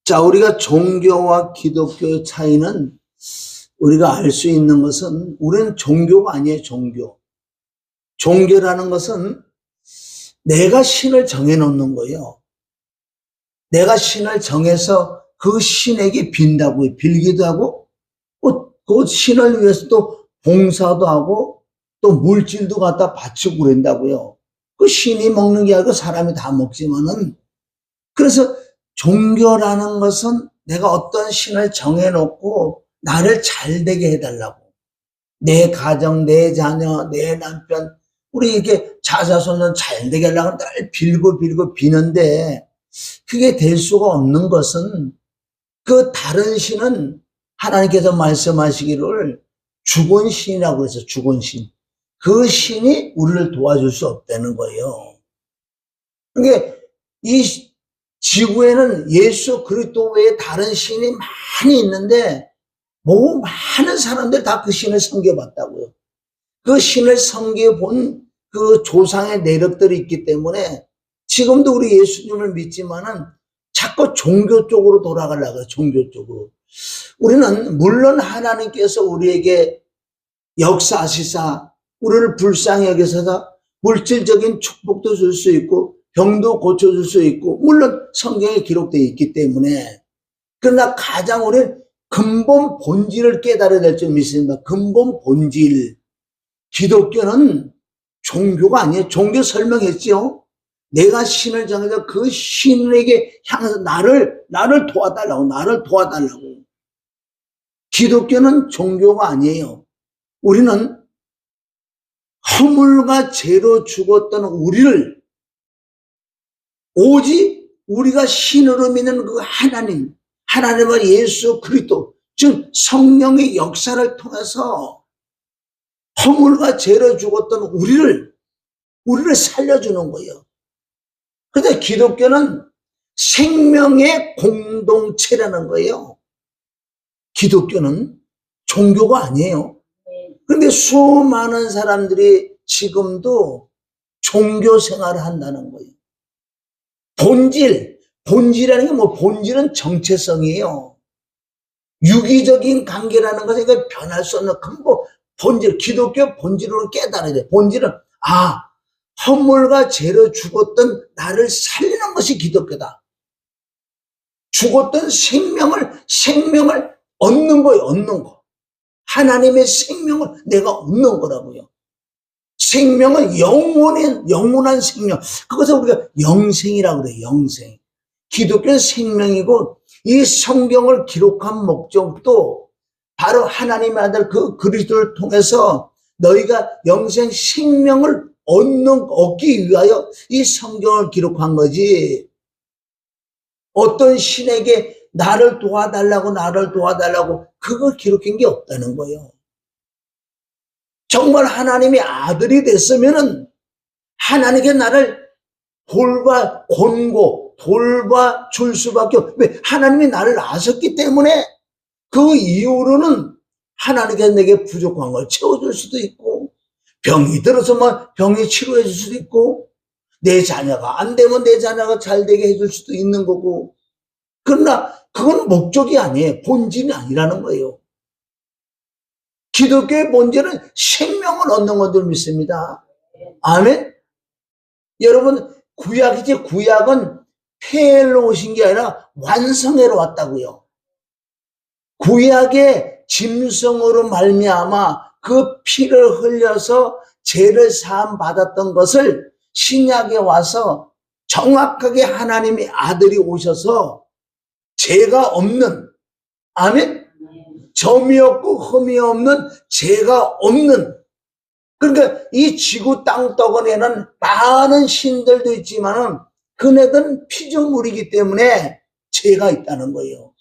자, 우리가 종교와 기독교의 차이는 우리가 알 수 있는 것은 우리는 종교가 아니에요, 종교. 종교라는 것은 내가 신을 정해놓는 거예요. 내가 신을 정해서 그 신에게 빈다고요. 빌기도 하고 그 신을 위해서 또 봉사도 하고 또 물질도 갖다 바치고 그런다고요. 그 신이 먹는 게 아니고 사람이 다 먹지만은, 그래서 종교라는 것은 내가 어떤 신을 정해놓고 나를 잘되게 해달라고. 내 가정, 내 자녀, 내 남편, 우리 이렇게 자자손은 잘되게 하려고 늘 빌고 비는데 그게 될 수가 없는 것은 그 다른 신은 하나님께서 말씀하시기를 죽은 신이라고 그래서 죽은 신. 그 신이 우리를 도와줄 수 없다는 거예요. 그러니까 이 지구에는 예수 그리스도 외에 다른 신이 많이 있는데 뭐 많은 사람들 다 그 신을 섬겨봤다고요. 그 신을 섬겨본 그 조상의 내력들이 있기 때문에 지금도 우리 예수님을 믿지만은 자꾸 종교 쪽으로 돌아가려고 해요. 종교 쪽으로. 우리는 물론 하나님께서 우리에게 역사하시사 우리를 불쌍히 여기셔서 물질적인 축복도 줄 수 있고 병도 고쳐줄 수 있고 물론 성경에 기록되어 있기 때문에, 그러나 가장 우리는 근본 본질을 깨달아야 될 점이 있습니다. 근본 본질. 기독교는 종교가 아니에요. 종교 설명했죠. 내가 신을 정해서 그 신에게 향해서 나를 도와달라고. 기독교는 종교가 아니에요. 우리는 허물과 죄로 죽었던 우리를 오직 우리가 신으로 믿는 그 하나님과 예수 그리스도, 즉 성령의 역사를 통해서 허물과 죄로 죽었던 우리를 살려주는 거예요. 그런데 기독교는 생명의 공동체라는 거예요. 기독교는 종교가 아니에요. 그런데 수많은 사람들이 지금도 종교 생활을 한다는 거예요. 본질이라는 게 뭐, 본질은 정체성이에요. 유기적인 관계라는 것은 이걸 변할 수 없는 근본, 본질, 기독교 본질로 깨달아야 돼. 본질은, 허물과 죄로 죽었던 나를 살리는 것이 기독교다. 죽었던 생명을 얻는 거예요, 얻는 거. 하나님의 생명을 내가 얻는 거라고요. 생명은 영원한 생명. 그것을 우리가 영생이라고 그래요, 영생. 기독교는 생명이고, 이 성경을 기록한 목적도 바로 하나님의 아들 그 그리스도를 통해서 너희가 영생 생명을 얻기 위하여 이 성경을 기록한 거지. 어떤 신에게 나를 도와달라고 그걸 기록한 게 없다는 거예요. 정말 하나님의 아들이 됐으면은 하나님께 나를 돌봐줄 수밖에 없어요. 왜? 하나님이 나를 아셨기 때문에 그 이후로는 하나님께서 내게 부족한 걸 채워줄 수도 있고, 병이 들어서 병이 치료해 줄 수도 있고, 내 자녀가 안 되면 내 자녀가 잘 되게 해줄 수도 있는 거고. 그러나 그건 목적이 아니에요. 본질이 아니라는 거예요. 기독교의 본질은 생명을 얻는 것을 믿습니다. 아멘? 여러분, 구약은 폐해로 오신 게 아니라 완성해로 왔다고요. 구약의 짐승으로 말미암아 그 피를 흘려서 죄를 사함 받았던 것을 신약에 와서 정확하게 하나님의 아들이 오셔서 죄가 없는, 아멘? 점이 없고 흠이 없는, 죄가 없는, 그러니까 이 지구 땅덩어리에는 많은 신들도 있지만은 그네들은 피조물이기 때문에 죄가 있다는 거예요.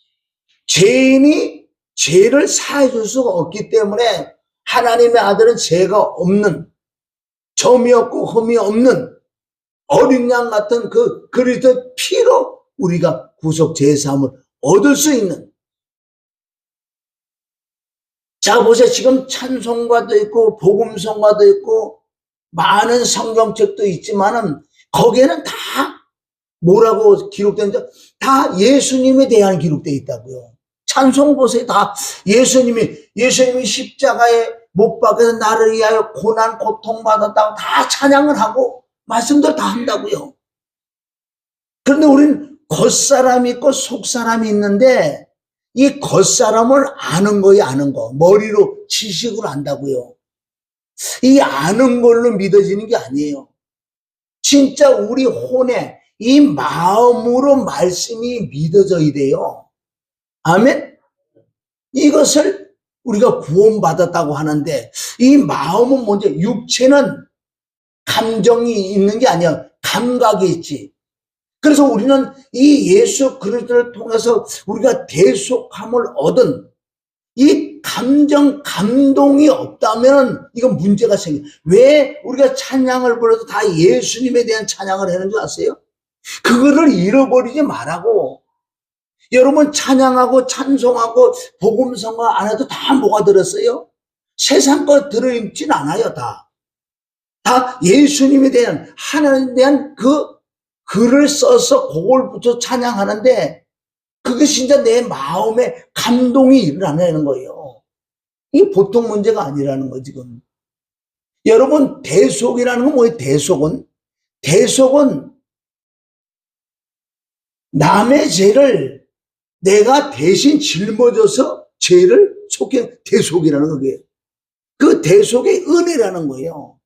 죄인이 죄를 사해 줄 수가 없기 때문에 하나님의 아들은 죄가 없는, 점이 없고 흠이 없는 어린 양 같은 그 그리스도의 피로 우리가 구속 제사함을 얻을 수 있는. 자, 보세요. 지금 찬송가도 있고 복음성가도 있고 많은 성경책도 있지만은 거기에는 다 뭐라고 기록된지 다 예수님에 대한 기록되어 있다고요. 찬송 보세요. 다 예수님이 십자가에 못 박혀서 나를 위하여 고난 고통 받았다고 다 찬양을 하고 말씀들 다 한다고요. 그런데 우리는 겉사람이 있고 속사람이 있는데 이 겉사람을 아는 거예요. 아는 거. 머리로 지식으로 안다고요. 이 아는 걸로 믿어지는 게 아니에요. 진짜 우리 혼에 이 마음으로 말씀이 믿어져야 돼요. 아멘? 이것을 우리가 구원받았다고 하는데 이 마음은 먼저 육체는 감정이 있는 게 아니야. 감각이 있지. 그래서 우리는 이 예수 그리스도를 통해서 우리가 대속함을 얻은 이 감동이 없다면 이건 문제가 생겨. 왜 우리가 찬양을 불러도 다 예수님에 대한 찬양을 하는 줄 아세요? 그거를 잃어버리지 말라고. 여러분 찬양하고 찬송하고 복음성가 안 해도 다 뭐가 들었어요? 세상 거 들어있진 않아요. 다 예수님에 대한 하나님에 대한 그 글을 써서 그걸 붙여 찬양하는데 그게 진짜 내 마음에 감동이 일어나는 거예요. 이게 보통 문제가 아니라는 거 지금. 여러분 대속이라는 건 뭐예요? 대속은 남의 죄를 내가 대신 짊어져서 죄를 속해 대속이라는 거예요. 그 대속의 은혜라는 거예요.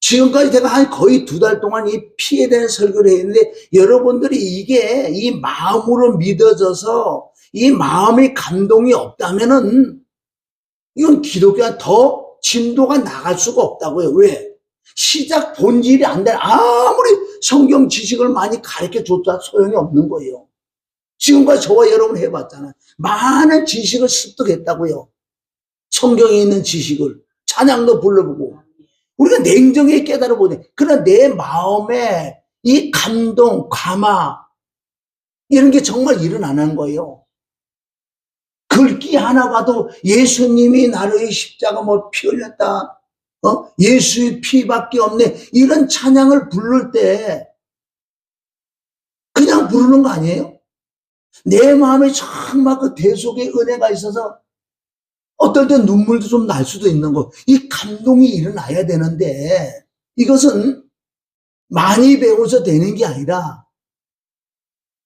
지금까지 제가 거의 2달 동안 이 피에 대한 설교를 했는데 여러분들이 이게 이 마음으로 믿어져서 이 마음의 감동이 없다면은 이건 기독교가 더 진도가 나갈 수가 없다고요. 왜? 시작 본질이 안 돼. 아무리 성경 지식을 많이 가르쳐줬다 소용이 없는 거예요. 지금까지 저와 여러분 해봤잖아요. 많은 지식을 습득했다고요. 성경에 있는 지식을. 찬양도 불러보고. 우리가 냉정히 깨달아보네. 그러나 내 마음에 이 감동, 감화 이런 게 정말 일어나는 거예요. 글귀 하나 봐도 예수님이 나를 위해 십자가 피 흘렸다. 예수의 피밖에 없네. 이런 찬양을 부를 때 그냥 부르는 거 아니에요? 내 마음에 정말 그 대속의 은혜가 있어서 어떨 때 눈물도 좀 날 수도 있는 거. 이 감동이 일어나야 되는데 이것은 많이 배워서 되는 게 아니라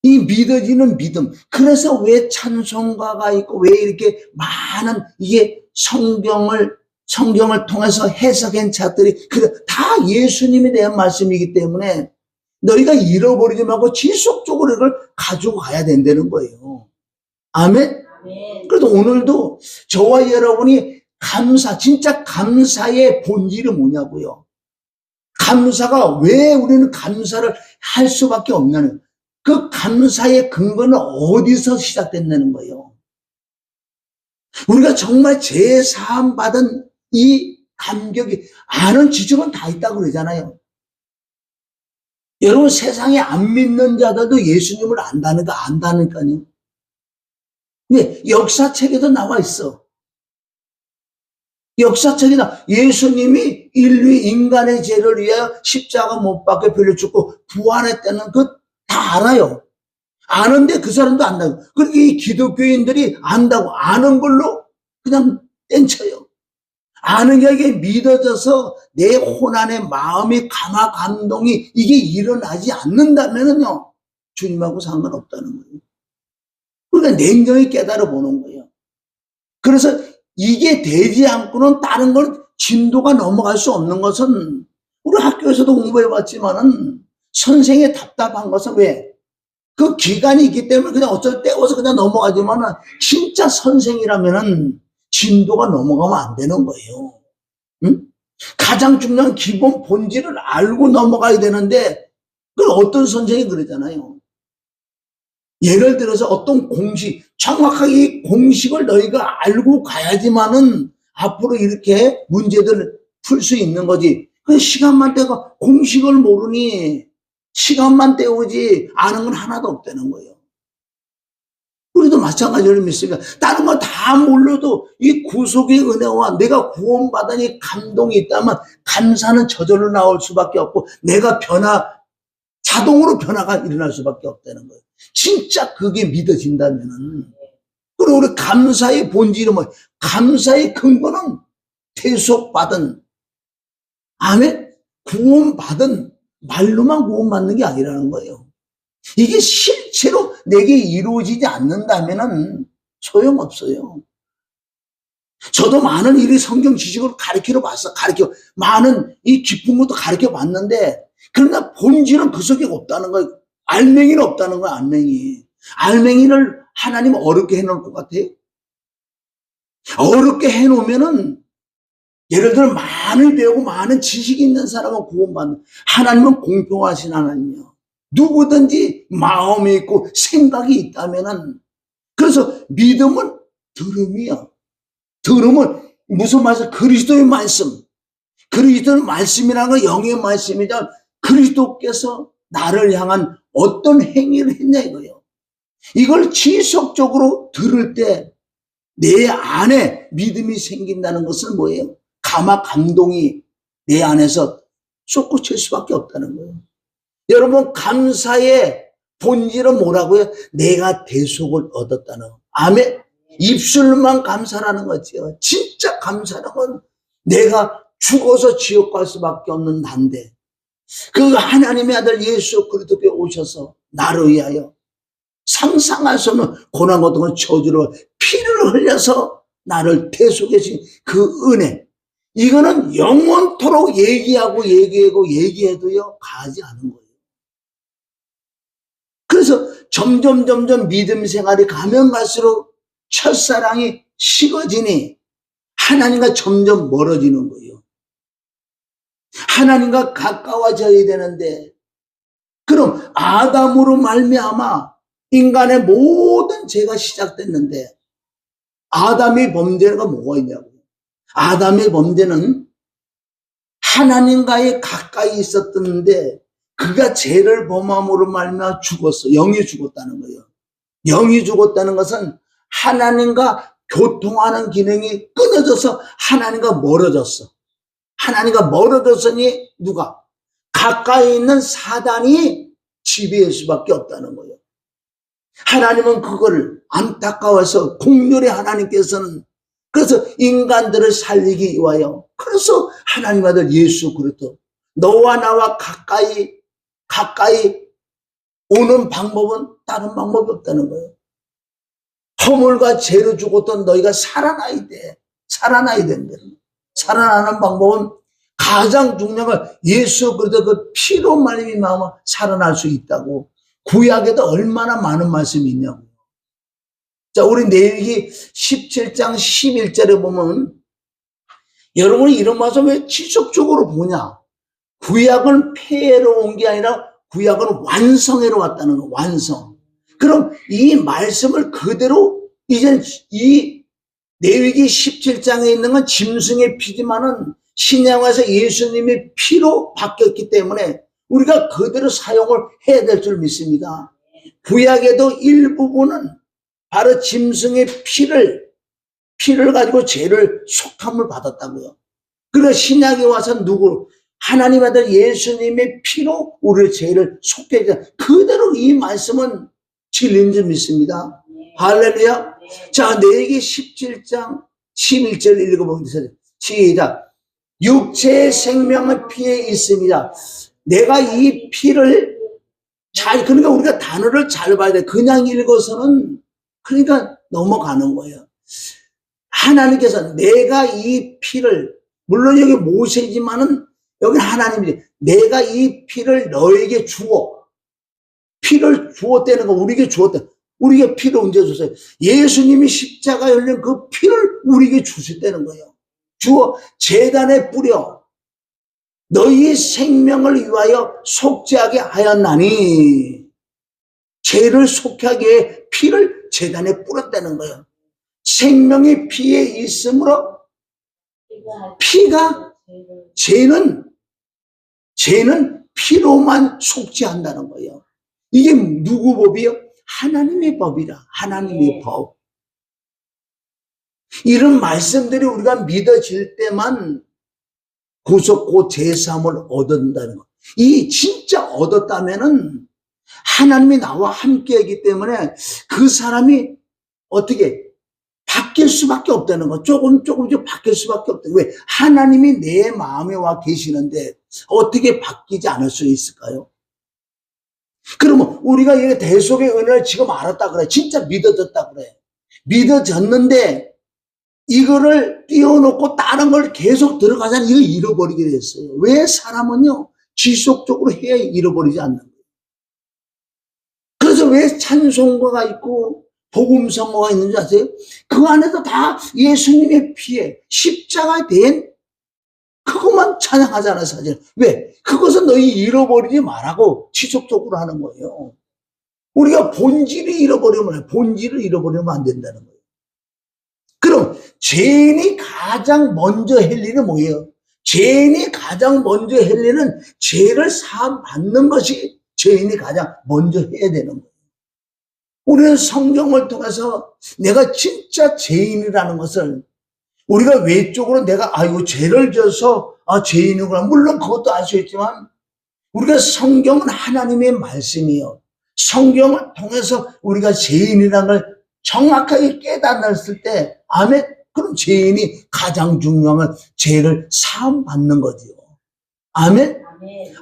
이 믿어지는 믿음. 그래서 왜 찬송가가 있고 왜 이렇게 많은 이게 성경을 통해서 해석한 자들이 다 예수님에 대한 말씀이기 때문에 너희가 잃어버리지 말고 지속적으로 이걸 가지고 가야 된다는 거예요. 아멘? 그래도 오늘도 저와 여러분이 진짜 감사의 본질이 뭐냐고요. 감사가 왜 우리는 감사를 할 수밖에 없냐는 그 감사의 근거는 어디서 시작됐냐는 거예요. 우리가 정말 죄 사함 받은 이 감격이 아는 지식은 다 있다고 그러잖아요. 여러분 세상에 안 믿는 자들도 예수님을 안다니까요. 왜? 역사책에도 나와 있어. 역사책이나 예수님이 인간의 죄를 위하여 십자가 못 박혀 빌려 죽고 부활했다는 그 다 알아요. 아는데 그 사람도 안다고. 그리고 이 기독교인들이 안다고 아는 걸로 그냥 땡쳐요. 아는 게 이게 믿어져서 내 혼안에 마음의 감동이 이게 일어나지 않는다면요 주님하고 상관없다는 거예요. 그러니까 냉정히 깨달아 보는 거예요. 그래서 이게 되지 않고는 다른 건 진도가 넘어갈 수 없는 것은 우리 학교에서도 공부해 봤지만은 선생이 답답한 것은 왜? 그 기간이 있기 때문에 그냥 어쩔 때워서 그냥 넘어가지만은 진짜 선생이라면은 진도가 넘어가면 안 되는 거예요. 응? 가장 중요한 기본 본질을 알고 넘어가야 되는데 그건 어떤 선생이 그러잖아요. 예를 들어서 어떤 공식, 정확하게 이 공식을 너희가 알고 가야지만은 앞으로 이렇게 문제들을 풀 수 있는 거지. 그 시간만 때가 공식을 모르니 시간만 때우지 아는 건 하나도 없다는 거예요. 우리도 마찬가지로 믿습니다. 다른 거 다 몰라도 이 구속의 은혜와 내가 구원받으니 감동이 있다면 감사는 저절로 나올 수밖에 없고 내가 자동으로 변화가 일어날 수밖에 없다는 거예요. 진짜 그게 믿어진다면은. 그리고 우리 감사의 본질은 뭐예요? 감사의 근거는 대속받은, 아멘? 구원받은, 말로만 구원받는 게 아니라는 거예요. 이게 실제로 내게 이루어지지 않는다면은 소용없어요. 저도 많은 일이 성경 지식으로 가르쳐 봤어. 많은 이 깊은 것도 가르쳐 봤는데, 그러나 본질은 그 속에 없다는 거예요. 알맹이는 없다는 거예요, 알맹이. 알맹이를 하나님 어렵게 해놓을 것 같아요? 어렵게 해놓으면은, 예를 들어 많이 배우고 많은 지식이 있는 사람은 구원받는, 하나님은 공평하신 하나님이요. 누구든지 마음이 있고 생각이 있다면은, 그래서 믿음은 들음이요. 들음은 무슨 말씀? 그리스도의 말씀. 그리스도의 말씀이라는 건 영의 말씀이자 그리스도께서 나를 향한 어떤 행위를 했냐 이거예요. 이걸 지속적으로 들을 때 내 안에 믿음이 생긴다는 것은 뭐예요? 감동이 내 안에서 솟구칠 수밖에 없다는 거예요. 여러분, 감사의 본질은 뭐라고요? 내가 대속을 얻었다는 거. 아멘. 입술만 감사라는 거지요. 진짜 감사는 건 내가 죽어서 지옥 갈 수밖에 없는 난데, 그 하나님의 아들 예수 그리스도께 오셔서 나를 위하여 상상할 수 없는 고난 고통을 저주로 피를 흘려서 나를 대속해 주신 그 은혜, 이거는 영원토록 얘기해도요 가지 않은 거예요. 그래서 점점 믿음 생활이 가면 갈수록 첫사랑이 식어지니 하나님과 점점 멀어지는 거예요. 하나님과 가까워져야 되는데, 그럼 아담으로 말미암아 인간의 모든 죄가 시작됐는데, 아담의 범죄가 뭐가 있냐고요. 아담의 범죄는 하나님과의 가까이 있었던데 그가 죄를 범함으로 말미암아 죽었어. 영이 죽었다는 거예요. 영이 죽었다는 것은 하나님과 교통하는 기능이 끊어져서 하나님과 멀어졌어. 하나님과 멀어졌으니 누가? 가까이 있는 사단이 지배할 수밖에 없다는 거예요. 하나님은 그걸 안타까워서 공률의 하나님께서는 그래서 인간들을 살리기 위하여, 그래서 하나님 아들 예수 그리스도, 너와 나와 가까이 오는 방법은 다른 방법이 없다는 거예요. 허물과 죄로 죽었던 너희가 살아나야 돼. 살아나야 된다. 살아나는 방법은 가장 중요한 건 예수 그리스도 그 피로 말미암아 살아날 수 있다고. 구약에도 얼마나 많은 말씀이 있냐고. 자, 우리 레위기 17장 11절에 보면, 여러분이 이런 말씀 왜 지속적으로 보냐? 구약은 폐해로 온 게 아니라 구약은 완성해로 왔다는 거, 완성. 그럼 이 말씀을 그대로 이제 이 레위기 17장에 있는 건 짐승의 피지만은 신약에서 예수님의 피로 바뀌었기 때문에 우리가 그대로 사용을 해야 될 줄 믿습니다. 구약에도 일부분은 바로 짐승의 피를 가지고 죄를 속함을 받았다고요. 그래서 신약에 와서 누구? 하나님 아들 예수님의 피로 우리의 죄를 속게 해줘. 그대로 이 말씀은 진리인 줄 믿습니다. 할렐루야. 자, 레위기 17장 11절 읽어보겠습니다. 시작. 육체의 생명은 피에 있습니다. 내가 이 피를 그러니까 우리가 단어를 잘 봐야 돼. 그냥 읽어서는 그러니까 넘어가는 거예요. 하나님께서 내가 이 피를, 물론 여기 모세지만은 여기 하나님이 내가 이 피를 너에게 주어, 피를 주었다는 거, 우리에게 주었다. 우리에게 피를 언제 줬어요? 예수님이 십자가 열린 그 피를 우리에게 주셨다는 거예요. 주어 제단에 뿌려 너희 생명을 위하여 속죄하게 하였나니, 죄를 속하게 해 피를 제단에 뿌렸다는 거예요. 생명이 피에 있으므로 피가 죄는 피로만 속죄한다는 거예요. 이게 누구 법이요? 하나님의 법이라. 하나님의 법. 이런 말씀들이 우리가 믿어질 때만 구속고 제사함을 얻는다는 거. 이 진짜 얻었다면은 하나님이 나와 함께하기 때문에 그 사람이 어떻게 바뀔 수밖에 없다는 거. 조금씩 바뀔 수밖에 없다. 왜? 하나님이 내 마음에 와 계시는데 어떻게 바뀌지 않을 수 있을까요? 그러면 우리가 이 대속의 은혜를 지금 알았다 그래. 진짜 믿어졌다 그래. 믿어졌는데 이거를 띄워놓고 다른 걸 계속 들어가자니 이거 잃어버리게 됐어요. 왜? 사람은요 지속적으로 해야 잃어버리지 않는 거예요. 그래서 왜 찬송가가 있고 복음 선거가 있는지 아세요? 그 안에도 다 예수님의 피에 십자가 된 그것만 찬양하잖아, 사실. 왜? 그것은 너희 잃어버리지 말라고 지속적으로 하는 거예요. 우리가 본질을 잃어버리면 안 된다는 거예요. 그럼 죄인이 가장 먼저 할 일은 뭐예요? 죄인이 가장 먼저 할 일은 죄를 사함 받는 것이 죄인이 가장 먼저 해야 되는 거예요. 우리는 성경을 통해서 내가 진짜 죄인이라는 것을 우리가 외적으로 내가 아이고 죄를 져서 죄인이구나. 물론 그것도 알 수 있지만 우리가 성경은 하나님의 말씀이요. 성경을 통해서 우리가 죄인이라는 걸 정확하게 깨달았을 때 아멘. 그럼 죄인이 가장 중요한 건 죄를 사함 받는 거지요. 아멘.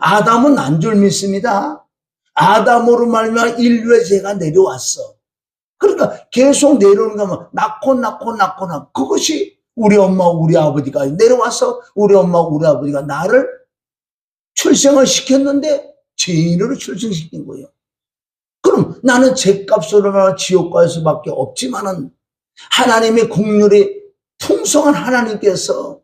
아담은 난 줄 믿습니다. 아담으로 말미암아 인류의 죄가 내려왔어. 그러니까 계속 내려오는 거면 낳고 그것이 우리 엄마 우리 아버지가 내려와서 우리 엄마 우리 아버지가 나를 출생을 시켰는데 죄인으로 출생시킨 거예요. 그럼 나는 죄값으로 지옥 갈 수밖에 없지만은 하나님의 국률이 풍성한 하나님께서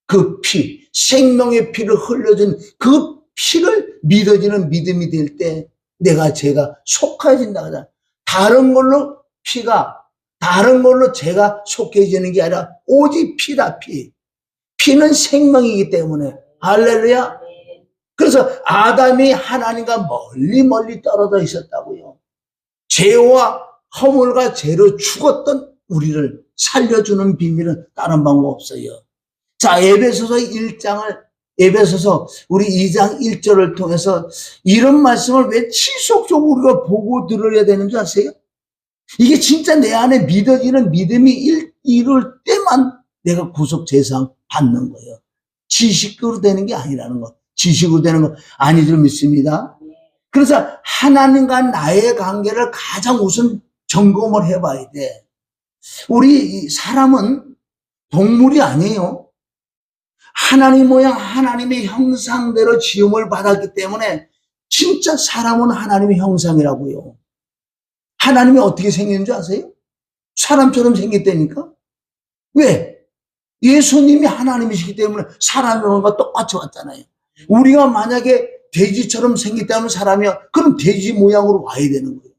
그 피, 생명의 피를 흘려준 그 피를 믿어지는 믿음이 될 때 내가 죄가 속해진다 하잖아. 다른 걸로 죄가 속해지는 게 아니라 오직 피다, 피. 피는 생명이기 때문에. 할렐루야. 그래서 아담이 하나님과 멀리 떨어져 있었다고요. 죄와 허물과 죄로 죽었던 우리를 살려주는 비밀은 다른 방법 없어요. 자, 에베소서 우리 2장 1절을 통해서 이런 말씀을 왜 지속적으로 우리가 보고 들어야 되는 줄 아세요? 이게 진짜 내 안에 믿어지는 믿음이 이룰 때만 내가 구속 제상 받는 거예요. 지식으로 되는 게 아니라는 거. 지식으로 되는 거 아닌 줄 믿습니다. 그래서 하나님과 나의 관계를 가장 우선 점검을 해봐야 돼. 우리 사람은 동물이 아니에요. 하나님 모양 하나님의 형상대로 지음을 받았기 때문에 진짜 사람은 하나님의 형상이라고요. 하나님이 어떻게 생겼는지 아세요? 사람처럼 생겼다니까? 왜? 예수님이 하나님이시기 때문에 사람과 똑같이 왔잖아요. 우리가 만약에 돼지처럼 생겼다면 사람이야. 그럼 돼지 모양으로 와야 되는 거예요.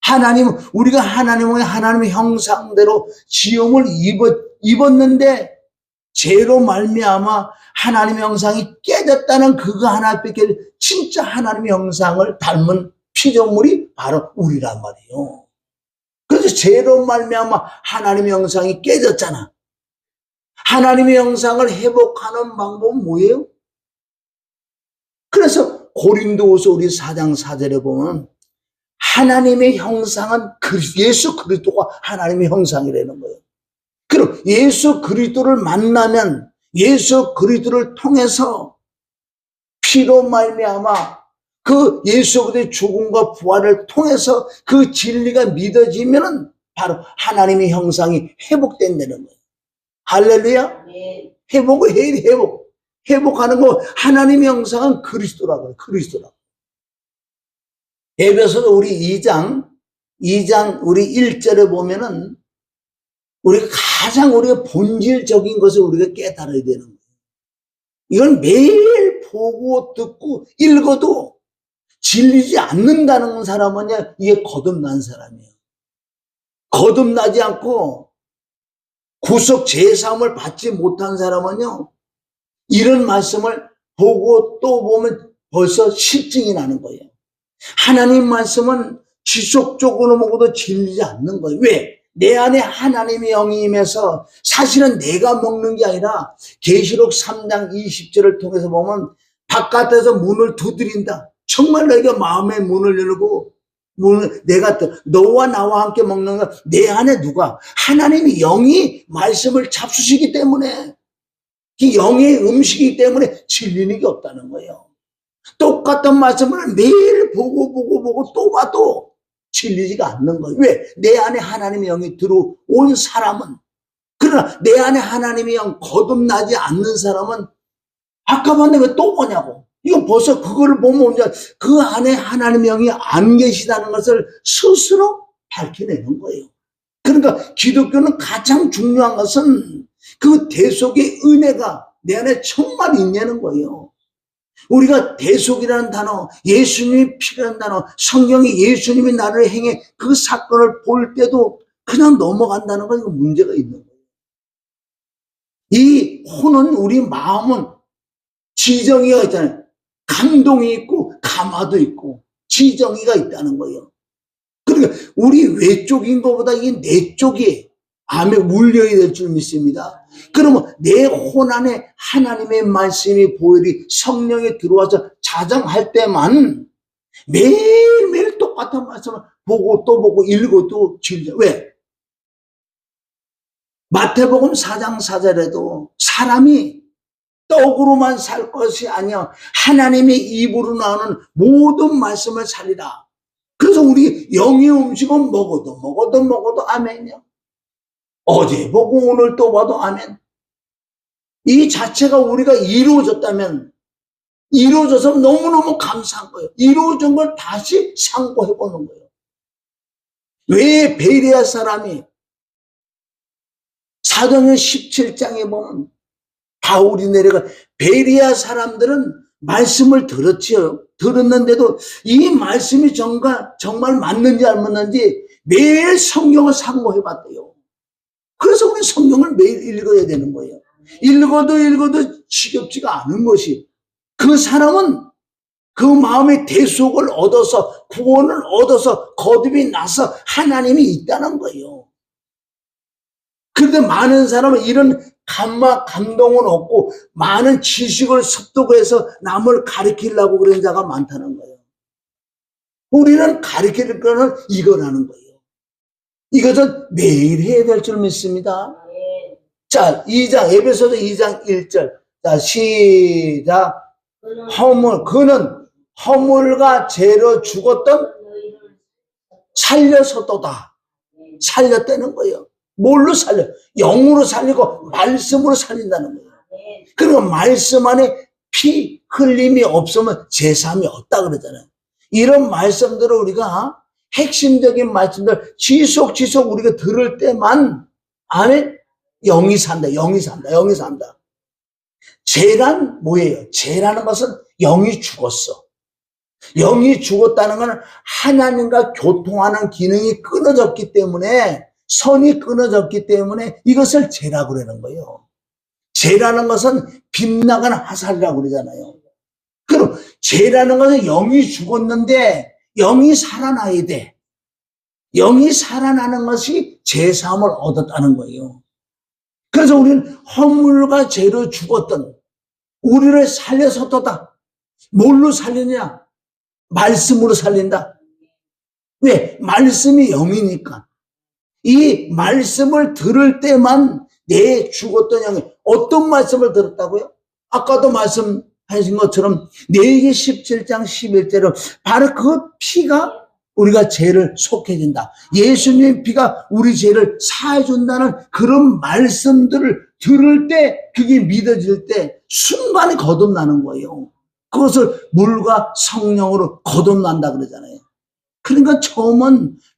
하나님은, 우리가 하나님의 형상대로 지음을 입었는데 죄로 말미암아 하나님의 형상이 깨졌다는 그거 하나밖에 진짜 하나님의 형상을 닮은 피조물이 바로 우리란 말이에요. 그래서 죄로 말미암아 하나님의 형상이 깨졌잖아. 하나님의 형상을 회복하는 방법은 뭐예요? 그래서 고린도후서 우리 4장 4절에 보면 하나님의 형상은 예수 그리스도가 하나님의 형상이라는 거예요. 그럼 예수 그리스도를 만나면 예수 그리스도를 통해서 피로 말미암아 그 예수 그리스도의 죽음과 부활을 통해서 그 진리가 믿어지면은 바로 하나님의 형상이 회복된다는 거예요. 할렐루야. 회복을 해야 돼. 회복하는 거. 하나님의 형상은 그리스도라고 해요. 그리스도라고. 에베소서 우리 2장 우리 1절에 보면은 우리가 본질적인 것을 우리가 깨달아야 되는 거예요. 이건 매일 보고 듣고 읽어도 질리지 않는다는 사람은요, 이게 거듭난 사람이에요. 거듭나지 않고 구속 제사함을 받지 못한 사람은요, 이런 말씀을 보고 또 보면 벌써 실증이 나는 거예요. 하나님 말씀은 지속적으로 먹어도 질리지 않는 거예요. 왜? 내 안에 하나님의 영이 임해서 사실은 내가 먹는 게 아니라 계시록 3장 20절을 통해서 보면 바깥에서 문을 두드린다. 정말 너희가 마음의 문을 열고 내가 너와 나와 함께 먹는 것, 내 안에 누가 하나님이 영이 말씀을 잡수시기 때문에 그 영의 음식이기 때문에 질리는 게 없다는 거예요. 똑같은 말씀을 매일 보고 또 봐도 질리지가 않는 거예요. 왜? 내 안에 하나님의 영이 들어온 사람은, 그러나 내 안에 하나님의 영 거듭나지 않는 사람은 아까 봤는데 왜 또 보냐고. 이거 벌써 그거를 보면 이제 그 안에 하나님의 영이 안 계시다는 것을 스스로 밝혀내는 거예요. 그러니까 기독교는 가장 중요한 것은 그 대속의 은혜가 내 안에 정말 있냐는 거예요. 우리가 대속이라는 단어, 예수님의 피라는 단어, 성경이 예수님이 나를 행해 그 사건을 볼 때도 그냥 넘어간다는 건 이거 문제가 있는 거예요. 이 혼은 우리 마음은 지정이가 있잖아요. 감동이 있고 감화도 있고 지정이가 있다는 거예요. 그러니까 우리 외쪽인 것보다 이 내쪽이 암에 물려야 될 줄 믿습니다. 그러면 내 혼 안에 하나님의 말씀이 보혈이 성령이 들어와서 자정할 때만 매일매일 똑같은 말씀을 보고 또 보고 읽어도 질려. 왜? 마태복음 4장 4절에도 사람이 떡으로만 살 것이 아니야 하나님의 입으로 나오는 모든 말씀을 살리라. 그래서 우리 영의 음식은 먹어도 아멘이요. 어제 보고 오늘 또 봐도 아멘. 이 자체가 우리가 이루어졌다면, 이루어져서 너무너무 감사한 거예요. 이루어진 걸 다시 상고해보는 거예요. 왜 베레아 사람이 사도행전 17장에 보면 바울이 내려가, 베레아 사람들은 말씀을 들었지요. 들었는데도 이 말씀이 정말 맞는지 안 맞는지 매일 성경을 상고해봤대요. 그래서 우리 성경을 매일 읽어야 되는 거예요. 읽어도 지겹지가 않은 것이, 그 사람은 그 마음의 대속을 얻어서 구원을 얻어서 거듭이 나서 하나님이 있다는 거예요. 그런데 많은 사람은 이런 감동은 없고 많은 지식을 습득해서 남을 가르치려고 그런 자가 많다는 거예요. 우리는 가르칠 거는 이거라는 거예요. 이것은 매일 해야 될 줄 믿습니다. 자, 2장, 에베소서 2장 1절. 자, 시작. 그는 허물과 죄로 죽었던 살려서도다. 살렸다는 거예요. 뭘로 살려? 영으로 살리고 말씀으로 살린다는 거예요. 그리고 말씀 안에 피 흘림이 없으면 제3이 없다 그러잖아요. 이런 말씀들을 우리가 핵심적인 말씀들 지속 우리가 들을 때만 안에 영이 산다. 죄란 뭐예요? 죄라는 것은 영이 죽었어. 영이 죽었다는 건 하나님과 교통하는 기능이 끊어졌기 때문에, 선이 끊어졌기 때문에 이것을 죄라고 그러는 거예요. 죄라는 것은 빗나간 화살이라고 그러잖아요. 그럼 죄라는 것은 영이 죽었는데 영이 살아나야 돼. 영이 살아나는 것이 죄사함을 얻었다는 거예요. 그래서 우리는 허물과 죄로 죽었던 우리를 살려서도다. 뭘로 살리냐? 말씀으로 살린다. 왜? 말씀이 영이니까. 이 말씀을 들을 때만 내 죽었던 영이, 어떤 말씀을 들었다고요? 아까도 말씀하신 것처럼 레위기 17장 11절은 바로 그 피가 우리가 죄를 속해진다. 예수님의 피가 우리 죄를 사해준다는 그런 말씀들을 들을 때, 그게 믿어질 때 순간에 거듭나는 거예요. 그것을 물과 성령으로 거듭난다 그러잖아요. 그러니까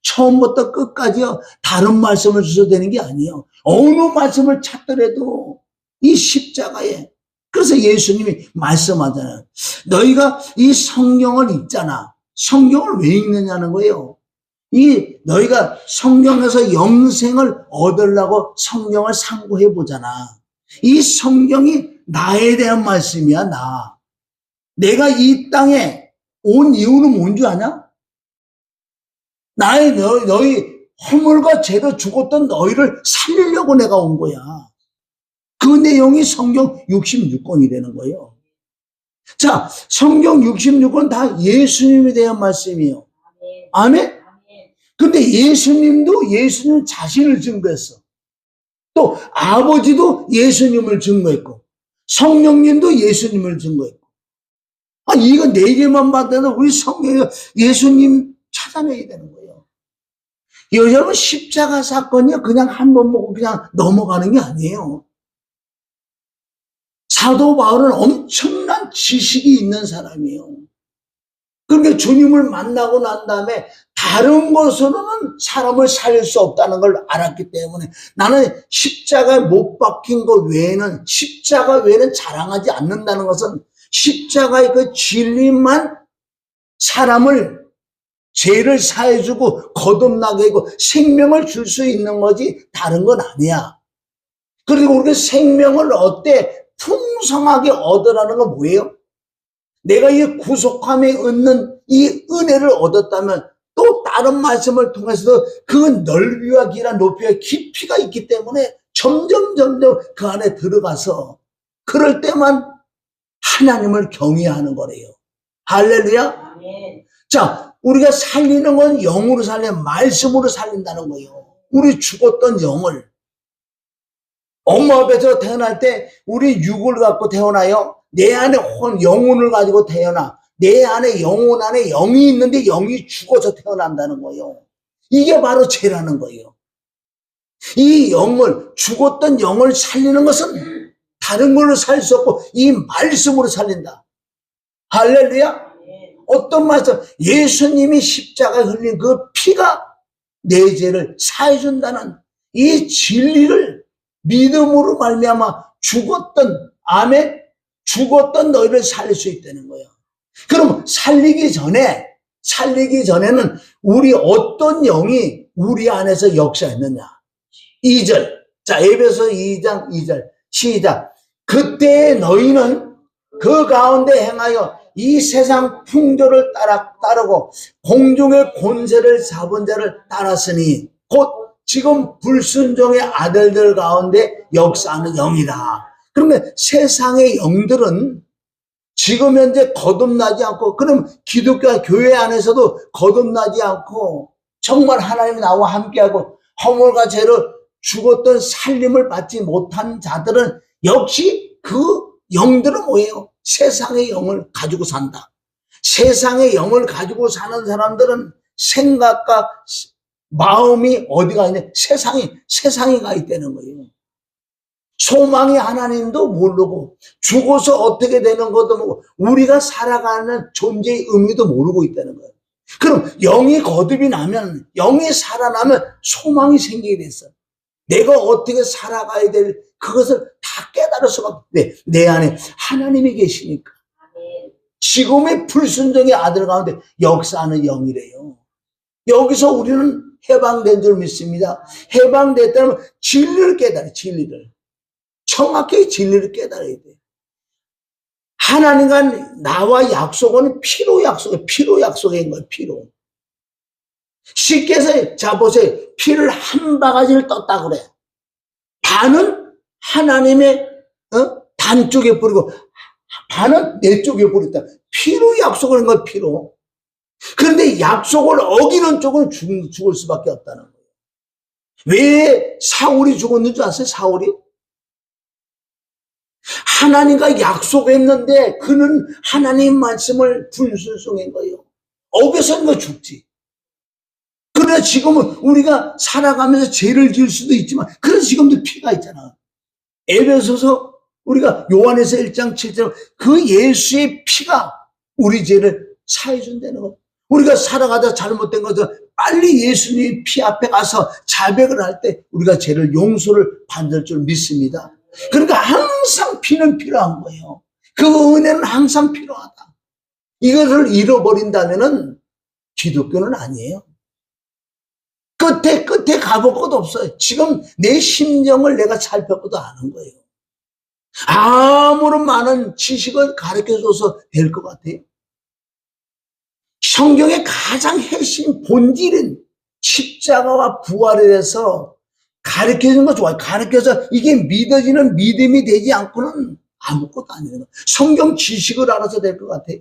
처음부터 끝까지요, 다른 말씀을 주셔도 되는 게 아니에요. 어느 말씀을 찾더라도 이 십자가에, 그래서 예수님이 말씀하잖아요. 너희가 이 성경을 읽잖아. 성경을 왜 읽느냐는 거예요. 너희가 성경에서 영생을 얻으려고 성경을 상고해 보잖아. 이 성경이 나에 대한 말씀이야, 내가 이 땅에 온 이유는 뭔지 아냐? 너희 허물과 죄로 죽었던 너희를 살리려고 내가 온 거야. 그 내용이 성경 66권이 되는 거예요. 자, 성경 66권 다 예수님에 대한 말씀이에요. 아멘? 근데 예수님도 예수님 자신을 증거했어. 또 아버지도 예수님을 증거했고 성령님도 예수님을 증거했고. 아, 이거 네 개만 받아도 우리 성경에 예수님 찾아내야 되는 거예요. 여러분, 십자가 사건이요, 그냥 한 번 보고 그냥 넘어가는 게 아니에요. 사도 바울은 엄청난 지식이 있는 사람이에요. 그러니까 주님을 만나고 난 다음에 다른 것으로는 사람을 살릴 수 없다는 걸 알았기 때문에 나는 십자가에 못 박힌 것 외에는, 십자가 외에는 자랑하지 않는다는 것은 십자가의 그 진리만 사람을 죄를 사해주고 거듭나게 하고 생명을 줄 수 있는 거지 다른 건 아니야. 그리고 우리가 생명을 어때 풍성하게 얻으라는 건 뭐예요? 내가 이 구속함에 얻는 이 은혜를 얻었다면 또 다른 말씀을 통해서도 그 넓이와 길이와 높이와 깊이가 있기 때문에 점점 그 안에 들어가서 그럴 때만 하나님을 경외하는 거래요. 할렐루야. 자, 우리가 살리는 건 영으로 살리는, 말씀으로 살린다는 거예요. 우리 죽었던 영을. 엄마 앞에서 태어날 때 우리 육을 갖고 태어나요. 내 안에 영혼을 가지고 태어나. 내 안에 영혼 안에 영이 있는데 영이 죽어서 태어난다는 거예요. 이게 바로 죄라는 거예요. 이 영을, 죽었던 영을 살리는 것은 다른 걸로 살 수 없고 이 말씀으로 살린다. 할렐루야. 어떤 말씀? 예수님이 십자가에 흘린 그 피가 내 죄를 사해준다는 이 진리를 믿음으로 말미암아 죽었던, 아멘, 죽었던 너희를 살릴 수 있다는 거예요. 그럼 살리기 전에는 우리 어떤 영이 우리 안에서 역사했느냐. 2절. 자, 에베소 2장 2절. 시작. 그때 너희는 그 가운데 행하여 이 세상 풍조를 따르고 공중의 권세를 잡은 자를 따랐으니 곧 지금 불순종의 아들들 가운데 역사하는 영이다. 그러면 세상의 영들은 지금 현재 거듭나지 않고, 그럼 기독교 교회 안에서도 거듭나지 않고 정말 하나님이 나와 함께하고 허물과 죄로 죽었던 살림을 받지 못한 자들은 역시 그 영들은 뭐예요? 세상의 영을 가지고 산다. 세상의 영을 가지고 사는 사람들은 생각과 마음이 어디가 있냐? 세상에 가 있다는 거예요. 소망이 하나님도 모르고 죽어서 어떻게 되는 것도 모르고 우리가 살아가는 존재의 의미도 모르고 있다는 거예요. 그럼 영이 거듭이 나면, 영이 살아나면 소망이 생기게 됐어. 내가 어떻게 살아가야 될 그것을 다 깨달을 수밖에 없는데 내 안에 하나님이 계시니까 지금의 불순종의 아들 가운데 역사하는 영이래요. 여기서 우리는 해방된 줄 믿습니다. 해방됐다면 진리를 깨달아. 진리를 정확히 진리를 깨달아야 돼. 하나님과 나와 약속은 피로 약속해. 피로 약속인 거예요. 피로. 쉽게 해서 자 보세요. 피를 한 바가지를 떴다 그래. 반은 하나님의 단 쪽에 뿌리고 반은 내 쪽에 뿌렸다. 피로 약속을 한 거예요. 피로. 그런데 약속을 어기는 쪽은 죽을 수밖에 없다는 거예요. 왜 사울이 죽었는 줄 아세요? 사울이? 하나님과 약속했는데 그는 하나님 말씀을 불순종한 거예요. 어겨서는 죽지. 그러나 지금은 우리가 살아가면서 죄를 지을 수도 있지만 그래서 지금도 피가 있잖아. 에베소서 우리가 요한에서 1장 7절 그 예수의 피가 우리 죄를 사해준다는 거. 우리가 살아가다 잘못된 것을 빨리 예수님 피 앞에 가서 자백을 할 때 우리가 죄를 용서를 받을 줄 믿습니다. 그러니까 항상 피는 필요한 거예요. 그 은혜는 항상 필요하다. 이것을 잃어버린다면은 기독교는 아니에요. 끝에 가볼 것도 없어요. 지금 내 심정을 내가 살펴보도 아는 거예요. 아무런 많은 지식을 가르쳐줘서 될 것 같아요. 성경의 가장 핵심 본질은 십자가와 부활에 대해서 가르쳐주는 거 좋아요. 가르쳐서 이게 믿어지는 믿음이 되지 않고는 아무것도 아니에요. 성경 지식을 알아서 될 것 같아요.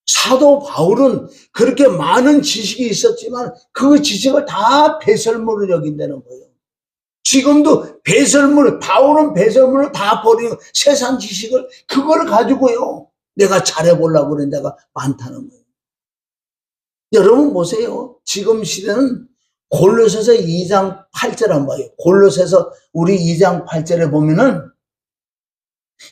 사도 바울은 그렇게 많은 지식이 있었지만 그 지식을 다 배설물을 여긴다는 거예요. 지금도 바울은 배설물을 다 버리는 세상 지식을, 그걸 가지고요, 내가 잘해보려고 그런 데가 많다는 거예요. 여러분 보세요. 지금 시대는 골로새서 2장 8절 한번 봐요. 골로새서 우리 2장 8절에 보면은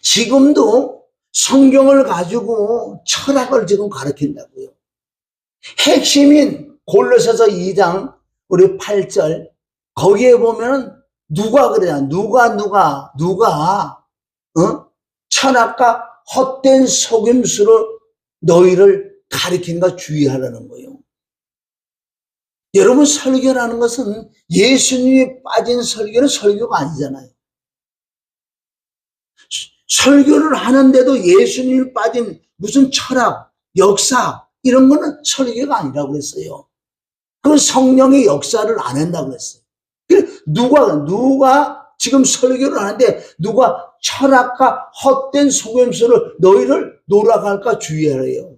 지금도 성경을 가지고 철학을 지금 가르친다고요. 핵심인 골로새서 2장 우리 8절 거기에 보면은 누가 그러냐, 누가 철학과 헛된 속임수로 너희를 가리킨가 주의하라는 거예요. 여러분, 설교라는 것은 예수님이 빠진 설교는 설교가 아니잖아요. 설교를 하는데도 예수님이 빠진 무슨 철학, 역사 이런 거는 설교가 아니라고 그랬어요. 그 성령의 역사를 안 한다고 그랬어요. 누가 지금 설교를 하는데 누가 철학과 헛된 속임수를 너희를 놀아갈까 주의하래요.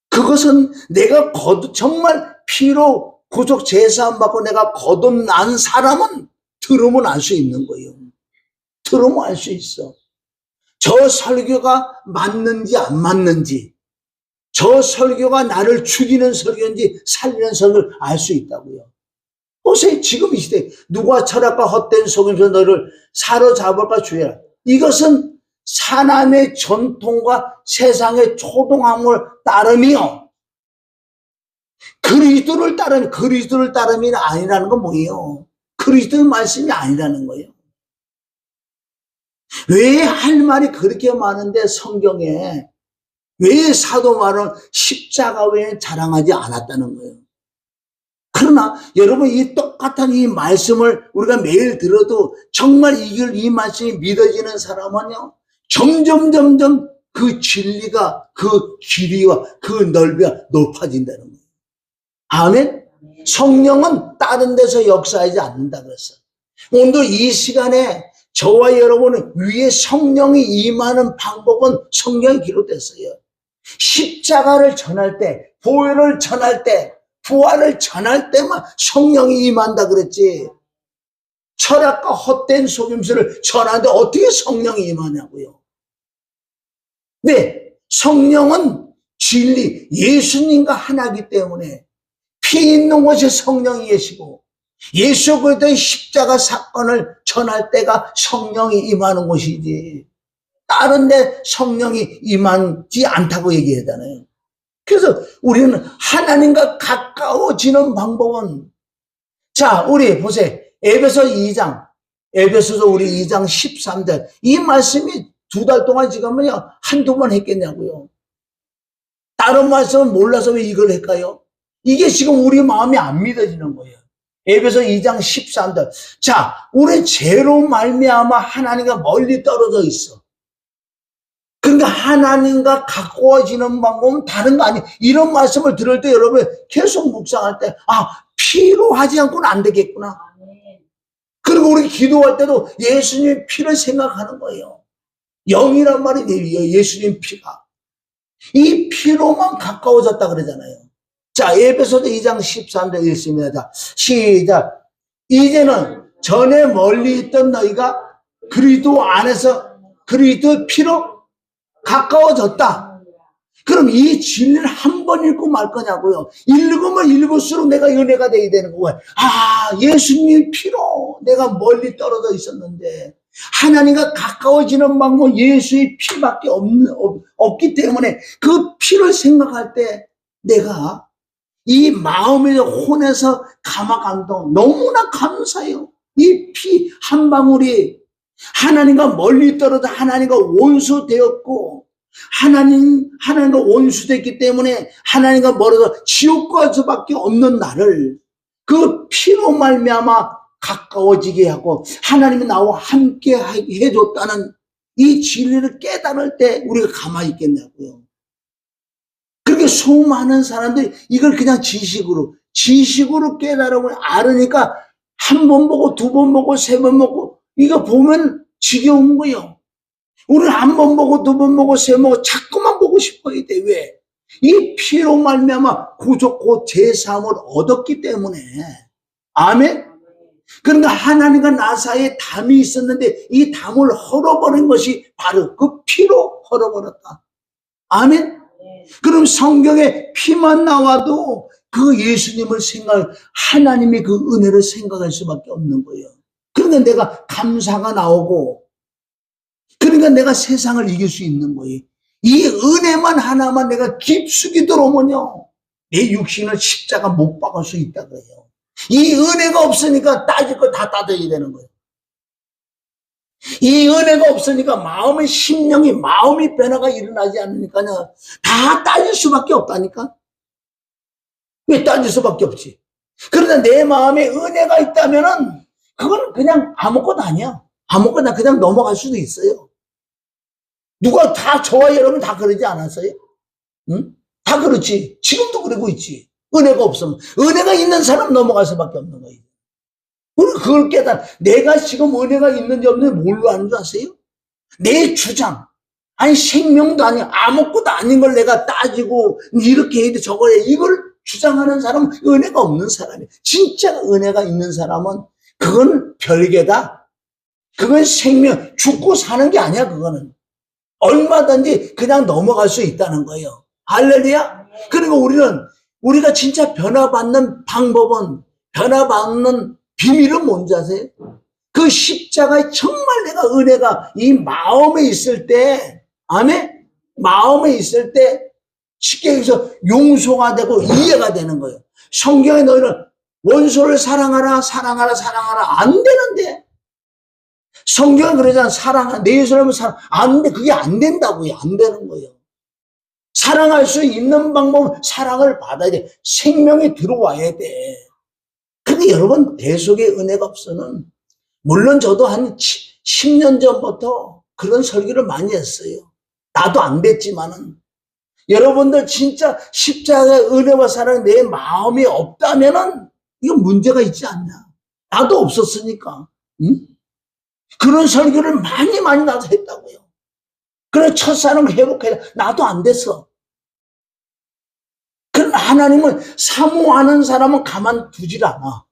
그것은 내가 정말 피로 구속 제사함 받고 내가 거듭난 사람은 들으면 알 수 있는 거예요. 들으면 알 수 있어. 저 설교가 맞는지 안 맞는지, 저 설교가 나를 죽이는 설교인지 살리는 설교를 알 수 있다고요. 보세요. 지금 이 시대 누가 철학과 헛된 속임수 너를 사로잡을까 주의하라. 이것은 사람의 전통과 세상의 초동함을 따름이요, 그리스도를 따름이 아니라는 건 뭐예요? 그리스도의 말씀이 아니라는 거예요. 왜 할 말이 그렇게 많은데 성경에 왜 사도 바울은 십자가 외에 자랑하지 않았다는 거예요? 그러나 여러분, 이 똑같은 이 말씀을 우리가 매일 들어도 정말 이 말씀이 믿어지는 사람은요, 점점 그 진리가, 그 길이와 그 넓이가 높아진다는 거예요. 아멘? 성령은 다른 데서 역사하지 않는다 그랬어요. 오늘도 이 시간에 저와 여러분은 위에 성령이 임하는 방법은 성경에 기록됐어요. 십자가를 전할 때, 보혈을 전할 때, 부활을 전할 때만 성령이 임한다 그랬지. 철학과 헛된 속임수를 전하는데 어떻게 성령이 임하냐고요. 네, 성령은 진리, 예수님과 하나이기 때문에 피 있는 곳에 성령이 계시고 예수 그리스도의 십자가 사건을 전할 때가 성령이 임하는 곳이지, 다른 데 성령이 임하지 않다고 얘기하잖아요. 그래서 우리는 하나님과 가까워지는 방법은, 자, 우리 보세요. 에베소서 우리 2장 13절. 이 말씀이 2달 동안 지금은요, 한두 번 했겠냐고요. 다른 말씀은 몰라서 왜 이걸 할까요? 이게 지금 우리 마음이 안 믿어지는 거예요. 에베소 2장 13절. 자, 우리 죄로 말미암아 하나님과 멀리 떨어져 있어. 그러니까 하나님과 가까워지는 방법은 다른 거 아니에요. 이런 말씀을 들을 때 여러분 계속 묵상할 때, 피로 하지 않고는 안 되겠구나. 그리고 우리 기도할 때도 예수님의 피를 생각하는 거예요. 영이란 말이 예수님 피가. 이 피로만 가까워졌다 그러잖아요. 자, 에베소서 2장 13절 읽습니다. 자, 시작. 이제는 전에 멀리 있던 너희가 그리스도 안에서 그리스도의 피로 가까워졌다. 그럼 이 진리를 한 번 읽고 말 거냐고요. 읽으면 읽을수록 내가 은혜가 되게 되는 거예요. 예수님의 피로 내가 멀리 떨어져 있었는데 하나님과 가까워지는 방법은 예수의 피밖에 없기 때문에 그 피를 생각할 때 내가 이 마음의 혼에서 감화감동 너무나 감사해요. 이 피 한 방울이 하나님과 멀리 떨어져 하나님과 원수되었고, 하나님과 원수됐기 때문에 하나님과 멀어서 지옥 갈 수밖에 없는 나를 그 피로 말미암아 가까워지게 하고 하나님이 나와 함께 해줬다는 이 진리를 깨달을 때 우리가 가만히 있겠냐고요. 그렇게 수많은 사람들이 이걸 그냥 지식으로 깨달으면 알으니까 한 번 보고 두 번 보고 세 번 보고 이거 보면 지겨운 거요. 우리는 한 번 보고 두 번 보고 세 번 보고 자꾸만 보고 싶어야 돼. 왜? 이 피로 말미암아 구속고 제사함을 얻었기 때문에. 아멘. 그러니까 하나님과 나 사이에 담이 있었는데 이 담을 헐어버린 것이 바로 그 피로 헐어버렸다. 아멘. 그럼 성경에 피만 나와도 그 예수님을 하나님의 그 은혜를 생각할 수밖에 없는 거예요. 그러니까 내가 감사가 나오고, 그러니까 내가 세상을 이길 수 있는 거예요. 이 은혜만 하나만 내가 깊숙이 들어오면요, 내 육신을 십자가 못 박을 수 있다 그래요. 이 은혜가 없으니까 따질 거 다 따져야 되는 거예요. 이 은혜가 없으니까 마음이 변화가 일어나지 않으니까요, 다 따질 수밖에 없다니까. 왜 따질 수밖에 없지? 그러나 내 마음에 은혜가 있다면은 그건 그냥 아무것도 아니야. 아무거나 그냥 넘어갈 수도 있어요. 누가 다, 저와 여러분 다 그러지 않았어요? 응? 다 그렇지. 지금도 그러고 있지. 은혜가 없으면. 은혜가 있는 사람 넘어갈 수밖에 없는 거예요. 우리 그걸 내가 지금 은혜가 있는지 없는지 뭘로 아는 줄 아세요? 내 주장. 아니, 생명도 아니야. 아무것도 아닌 걸 내가 따지고, 이렇게 해야 돼, 저걸 해. 이걸 주장하는 사람은 은혜가 없는 사람이에요. 진짜 은혜가 있는 사람은 그건 별개다. 그건 생명, 죽고 사는 게 아니야, 그거는. 얼마든지 그냥 넘어갈 수 있다는 거예요. 할렐루야? 그리고 우리가 진짜 변화받는 방법은, 변화받는 비밀은 뭔지 아세요? 그 십자가에 정말 내가 은혜가 이 마음에 있을 때, 아멘? 마음에 있을 때 쉽게 해서 용서가 되고 이해가 되는 거예요. 성경에 너희는 원수를 사랑하라, 사랑하라, 사랑하라. 안 되는데. 성경은 그러잖아. 내 예수님을 안 돼. 그게 안 된다고요. 안 되는 거예요. 사랑할 수 있는 방법은 사랑을 받아야 돼. 생명이 들어와야 돼. 근데 여러분, 대속의 은혜가 없어는, 물론 저도 한 10년 전부터 그런 설교를 많이 했어요. 나도 안 됐지만은. 여러분들 진짜 십자가의 은혜와 사랑 내 마음이 없다면은 이건 문제가 있지 않냐. 나도 없었으니까. 응? 그런 설교를 많이 나도 했다고요. 그래, 첫사랑을 회복해야 돼. 나도 안 됐어. 그러나 하나님은 사모하는 사람은 가만두질 않아.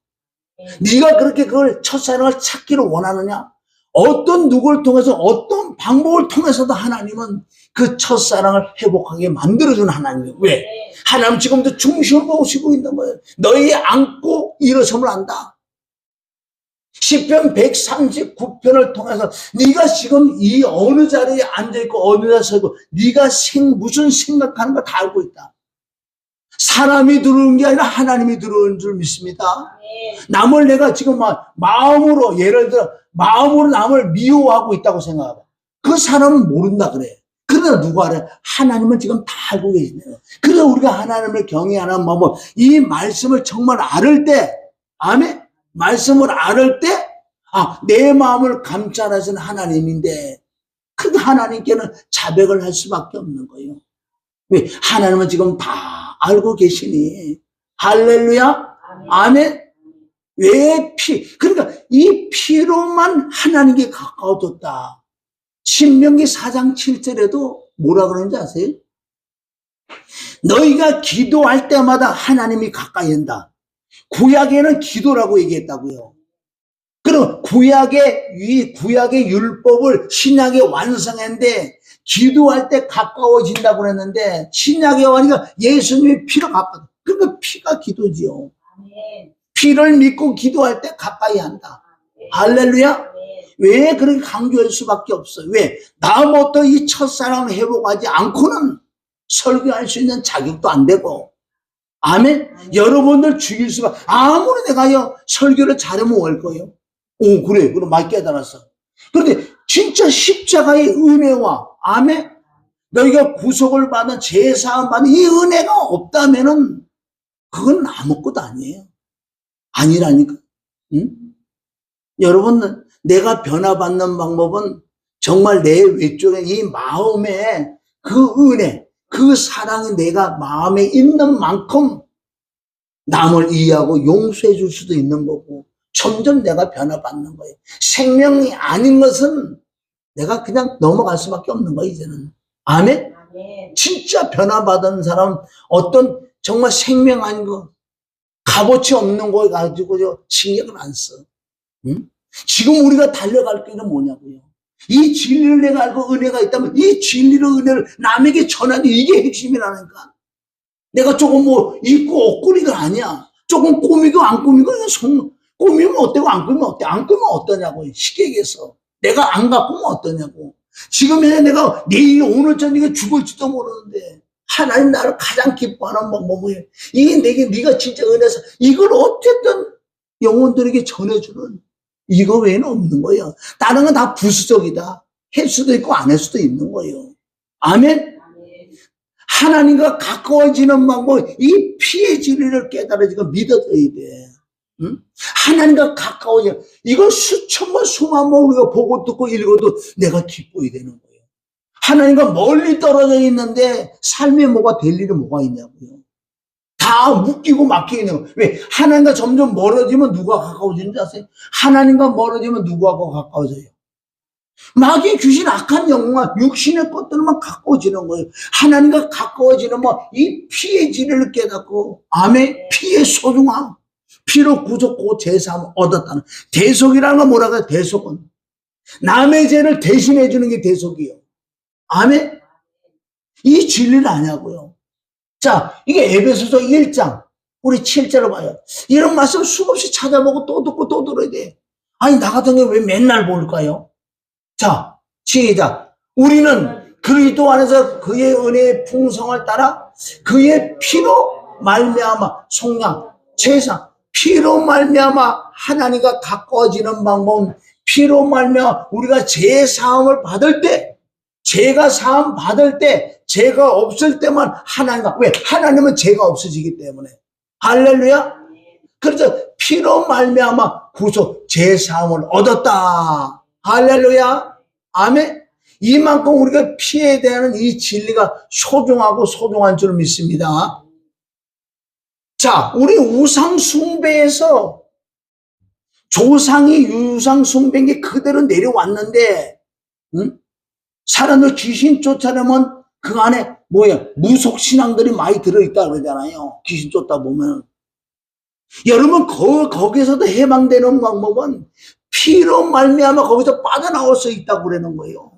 네가 그렇게 그걸 첫사랑을 찾기를 원하느냐? 어떤 누구를 통해서 어떤 방법을 통해서도 하나님은 그 첫사랑을 회복하게 만들어주는 하나님이에요. 왜? 하나님 지금도 중심을 보시고 있는 거예요. 너희 안고 일어섬을 안다. 시편 139편을 통해서 네가 지금 이 어느 자리에 앉아있고 어느 자리에 서고 네가 무슨 생각하는 거 다 알고 있다. 사람이 들어오는 게 아니라 하나님이 들어오는 줄 믿습니다. 남을 내가 지금 마음으로, 예를 들어 마음으로 남을 미워하고 있다고 생각해봐. 그 사람은 모른다 그래. 그러나 누가 알아요? 하나님은 지금 다 알고 계시네요. 그래서 우리가 하나님을 경외하는 마음은 이 말씀을 정말 알을 때, 아멘? 말씀을 알을 때, 내 마음을 감찰하시는 하나님인데, 그 하나님께는 자백을 할 수밖에 없는 거예요. 왜? 하나님은 지금 다 알고 계시니. 할렐루야? 아멘? 왜 그러니까 이 피로만 하나님께 가까워졌다. 신명기 4장 7절에도 뭐라 그러는지 아세요? 너희가 기도할 때마다 하나님이 가까이 한다. 구약에는 기도라고 얘기했다고요. 그럼 구약의 율법을 신약에 완성했는데 기도할 때 가까워진다고 그랬는데 신약에 와니까 예수님의 피로 가까워. 그러니까 피가 기도지요. 피를 믿고 기도할 때 가까이 한다. 할렐루야? 왜 그렇게 강조할 수밖에 없어요? 왜? 나부터 이 첫사랑을 회복하지 않고는 설교할 수 있는 자격도 안 되고. 아멘? 여러분들 죽일 수밖에. 아무리 내가 설교를 잘하면 올 거예요. 오, 그래. 그럼 많이 깨달았어. 그런데 진짜 십자가의 은혜와, 아멘? 너희가 구속을 받은, 제사함 받은 이 은혜가 없다면은 그건 아무것도 아니에요. 아니라니까. 응? 여러분, 내가 변화받는 방법은 정말 내 외쪽에 이 마음에 그 은혜, 그 사랑이 내가 마음에 있는 만큼 남을 이해하고 용서해 줄 수도 있는 거고 점점 내가 변화받는 거예요. 생명이 아닌 것은 내가 그냥 넘어갈 수밖에 없는 거야, 이제는. 아멘? 진짜 변화받은 사람, 어떤 정말 생명 아닌 거, 값어치 없는 거 가지고 신경을 안 써. 응? 지금 우리가 달려갈 길은 뭐냐고요. 이 진리를 내가 알고 은혜가 있다면 이 진리를 은혜를 남에게 전하는 이게 핵심이라니까. 내가 조금 뭐 있고 없고리가 아니야. 조금 꾸미고 안 꾸미고 그냥 꾸미면 어때고 안 꾸미면 어때? 안 꾸미면 어떠냐고. 쉽게 얘기해서. 내가 안 갖고면 어떠냐고. 지금에 내가 내일 오늘 저녁에 죽을지도 모르는데 하나님 나를 가장 기뻐하는 방법이 이게 내게 네가 진짜 은혜서 이걸 어쨌든 영혼들에게 전해주는 이거 외에는 없는 거예요. 다른 건 다 부수적이다. 할 수도 있고 안 할 수도 있는 거예요. 아멘? 하나님과 가까워지는 방법, 이 피의 진리를 깨달아 지금 믿어져야 돼. 응? 하나님과 가까워져. 이걸 수천 번, 수만 번 우리가 보고 듣고 읽어도 내가 기뻐야 되는 거예요. 하나님과 멀리 떨어져 있는데 삶에 뭐가 될 일이 뭐가 있냐고요. 다 묶이고 막히는 거예요. 왜? 하나님과 점점 멀어지면 누가 가까워지는지 아세요? 하나님과 멀어지면 누구하고 가까워져요? 마귀 귀신 악한 영웅과 육신의 것들만 가까워지는 거예요. 하나님과 가까워지는 이 피의 진리를 깨닫고 아멘. 피의 소중함, 피로 구속고 제사함을 얻었다는 대속이라는 건 뭐라고 해요? 대속은 남의 죄를 대신해 주는 게 대속이에요. 아멘. 이 진리를 아냐고요. 자, 이게 에베소서 1장 우리 7절을 봐요. 이런 말씀 수없이 찾아보고 또 듣고 또 들어야 돼. 아니 나 같은 경우 왜 맨날 볼까요? 자, 시작. 우리는 그리스도 안에서 그의 은혜의 풍성을 따라 그의 피로 말미암아 속량, 제사, 피로 말미암아 하나님과 가까워지는 방법, 피로 말미암아 우리가 죄 사함을 받을 때, 죄가 사함 받을 때, 죄가 없을 때만 하나님과, 왜? 하나님은 죄가 없어지기 때문에. 할렐루야. 그래서 피로 말미암아 구속, 죄 사함을 얻었다. 할렐루야. 아멘. 이만큼 우리가 피에 대한 이 진리가 소중하고 소중한 줄 믿습니다. 자, 우리 우상 숭배에서 조상이 유상 숭배인 게 그대로 내려왔는데, 응? 사람들 귀신 쫓아내면 그 안에 무속 신앙들이 많이 들어있다 그러잖아요. 귀신 쫓다 보면. 여러분 거기서도 해방되는 방법은 피로 말미암아 거기서 빠져나올 수 있다고 그러는 거예요.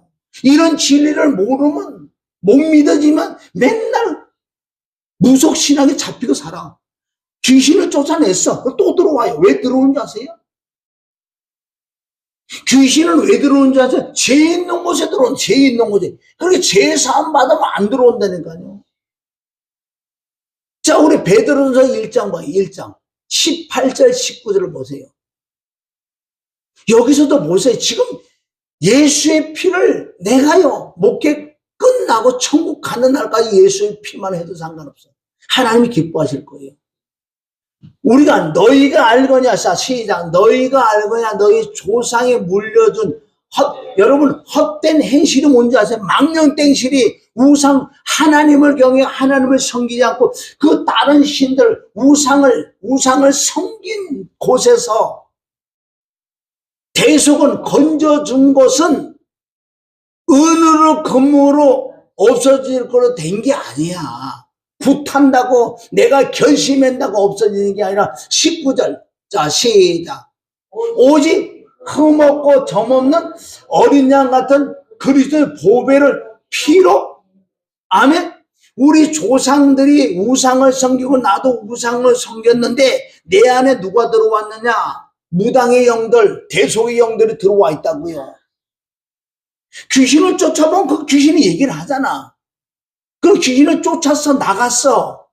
이런 진리를 모르면 못 믿어지면 맨날 무속 신앙에 잡히고 살아. 귀신을 쫓아냈어. 또 들어와요. 왜 들어오는지 아세요? 귀신은 왜 들어오는지 아세요? 죄 있는 곳에 들어온, 죄 있는 곳에. 그렇게 죄 사함 받으면 안 들어온다니까요. 자, 우리 베드로전서 1장 봐요. 1장 18절 19절을 보세요. 여기서도 보세요. 지금 예수의 피를 내가요, 목회 끝나고 천국 가는 날까지 예수의 피만 해도 상관없어. 하나님이 기뻐하실 거예요. 우리가 너희가 알거냐, 시작. 너희가 알거냐, 너희 조상에 물려준 여러분 헛된 행실이 뭔지 아세요? 망령땡실이 우상, 하나님을 경외 하나님을 섬기지 않고 그 다른 신들 우상을 섬긴 곳에서 대속은 건져준 것은 은으로 금으로 없어질 거로 된 게 아니야. 굿한다고 내가 결심한다고 없어지는 게 아니라 19절. 자, 시작. 오직 흠없고 점없는 어린 양 같은 그리스도의 보배를 피로. 아멘. 우리 조상들이 우상을 섬기고 나도 우상을 섬겼는데 내 안에 누가 들어왔느냐? 무당의 영들, 대속의 영들이 들어와 있다고요. 귀신을 쫓아보면 그 귀신이 얘기를 하잖아. 그 귀신을 쫓아서 나갔어.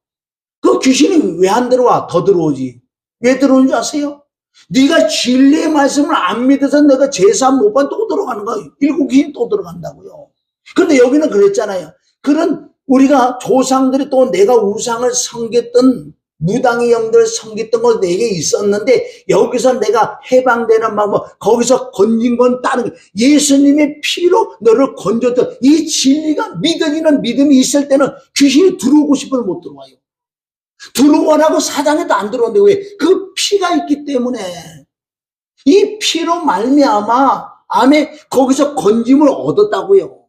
그 귀신이 왜 안 들어와? 더 들어오지. 왜 들어오는 줄 아세요? 네가 진리의 말씀을 안 믿어서 내가 제사 못 받으면 또 들어가는 거야. 일곱 귀신 또 들어간다고요. 그런데 여기는 그랬잖아요. 그런 우리가 조상들이 또 내가 우상을 섬겼던 무당의 영들을 섬겼던 거 내게 있었는데 여기서 내가 해방되는 방법, 거기서 건진 건 다른 거예요. 예수님의 피로 너를 건졌던 이 진리가 믿어지는 믿음이 있을 때는 귀신이 들어오고 싶어도 못 들어와요. 들어오라고 사장에도 안 들어오는데 왜? 그 피가 있기 때문에. 이 피로 말미암아 아멘. 거기서 건짐을 얻었다고요.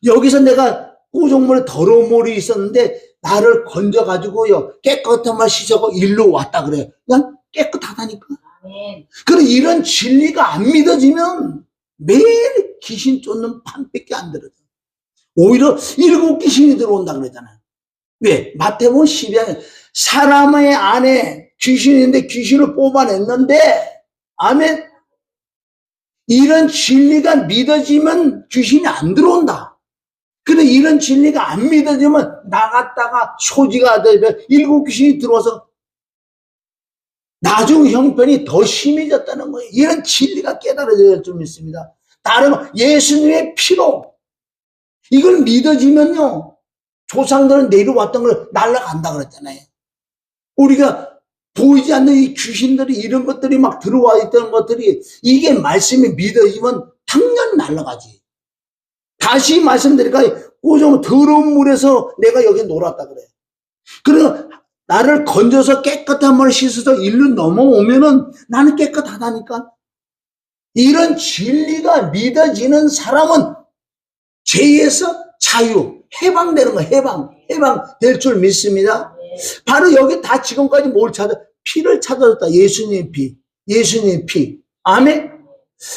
여기서 내가 구속물에 더러운 물이 있었는데 나를 건져가지고요 깨끗한 말 씻어고 일로 왔다 그래. 그냥 깨끗하다니까. 그럼 이런 진리가 안 믿어지면 매일 귀신 쫓는 판밖에 안 들어요. 오히려 7귀신이 들어온다 그러잖아요. 왜? 마태복음 12장에 사람의 안에 귀신이 있는데 귀신을 뽑아냈는데, 아멘. 이런 진리가 믿어지면 귀신이 안 들어온다. 근데 이런 진리가 안 믿어지면 나갔다가 소지가 되면 7귀신이 들어와서 나중 형편이 더 심해졌다는 거예요. 이런 진리가 깨달아져야 할 줄 믿습니다. 다른 예수님의 피로 이걸 믿어지면요 조상들은 내려왔던 걸 날아간다 그랬잖아요. 우리가 보이지 않는 이 귀신들이 이런 것들이 막 들어와 있던 것들이 이게 말씀이 믿어지면 당연히 날아가지. 다시 말씀드릴까요? 좀 더러운 물에서 내가 여기 놀았다 그래. 그래서 나를 건져서 깨끗한 물을 씻어서 일로 넘어오면은 나는 깨끗하다니까. 이런 진리가 믿어지는 사람은 죄에서 자유, 해방되는 거예요. 해방될 줄 믿습니다. 바로 여기 다 지금까지 뭘 찾아? 피를 찾아줬다. 예수님의 피. 아멘?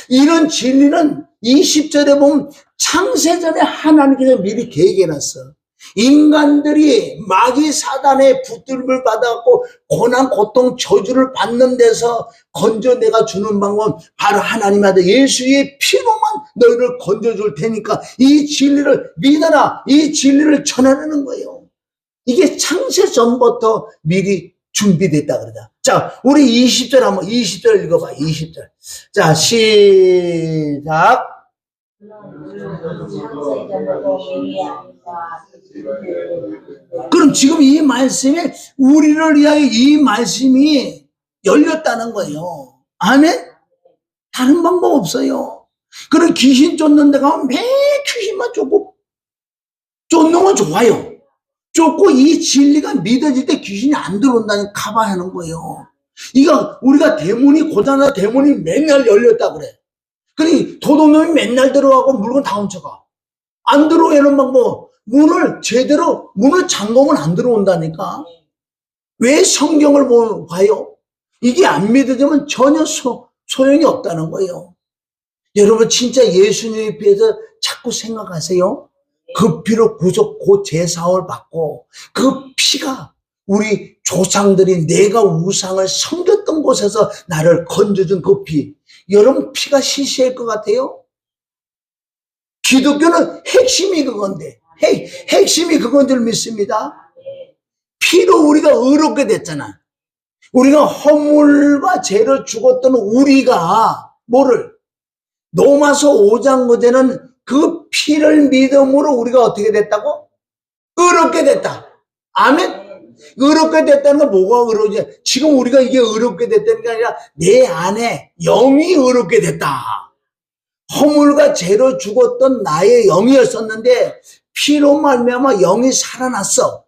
이런 진리는 20절에 보면 창세전에 하나님께서 미리 계획해놨어. 인간들이 마귀 사단의 붙들림을 받아갖고 고난, 고통, 저주를 받는 데서 건져내가 주는 방법은 바로 하나님의 아들 예수의 피로만 너희를 건져줄 테니까 이 진리를 믿어라. 이 진리를 전하라는 거예요. 이게 창세전부터 미리 준비됐다 그러다. 자, 우리 20절 한번 20절 읽어봐. 20절. 자, 시작. 그럼 지금 이 말씀에 우리를 위하여 이 말씀이 열렸다는 거예요. 아멘? 다른 방법 없어요. 그런 귀신 쫓는 데 가면 매일 귀신만 쫓고 쫓는 건 좋아요. 쫓고 이 진리가 믿어질 때 귀신이 안 들어온다니 가봐야 하는 거예요. 이거 우리가 대문이 고장나 대문이 맨날 열렸다 그래. 그러니 도둑놈이 맨날 들어가고 물건 다 훔쳐가. 안 들어오는 방법. 문을 잠그면 안 들어온다니까. 왜 성경을 봐요? 이게 안 믿어지면 전혀 소용이 없다는 거예요. 여러분 진짜 예수님에 비해서 자꾸 생각하세요. 그 피로 구속 곧 제사를 받고 그 피가 우리 조상들이 내가 우상을 섬겼던 곳에서 나를 건져준 그 피. 여러분 피가 시시할 것 같아요? 기독교는 핵심이 그건데 핵심이 그건 줄 믿습니다. 피로 우리가 의롭게 됐잖아. 우리가 허물과 죄로 죽었던 우리가 뭐를 로마서 5장 9절은 그 피를 믿음으로 우리가 어떻게 됐다고? 의롭게 됐다. 아멘? 의롭게 됐다는 건 뭐가 의로워지? 지금 우리가 이게 의롭게 됐다는 게 아니라 내 안에 영이 의롭게 됐다. 허물과 죄로 죽었던 나의 영이었었는데 피로 말미암아 영이 살아났어.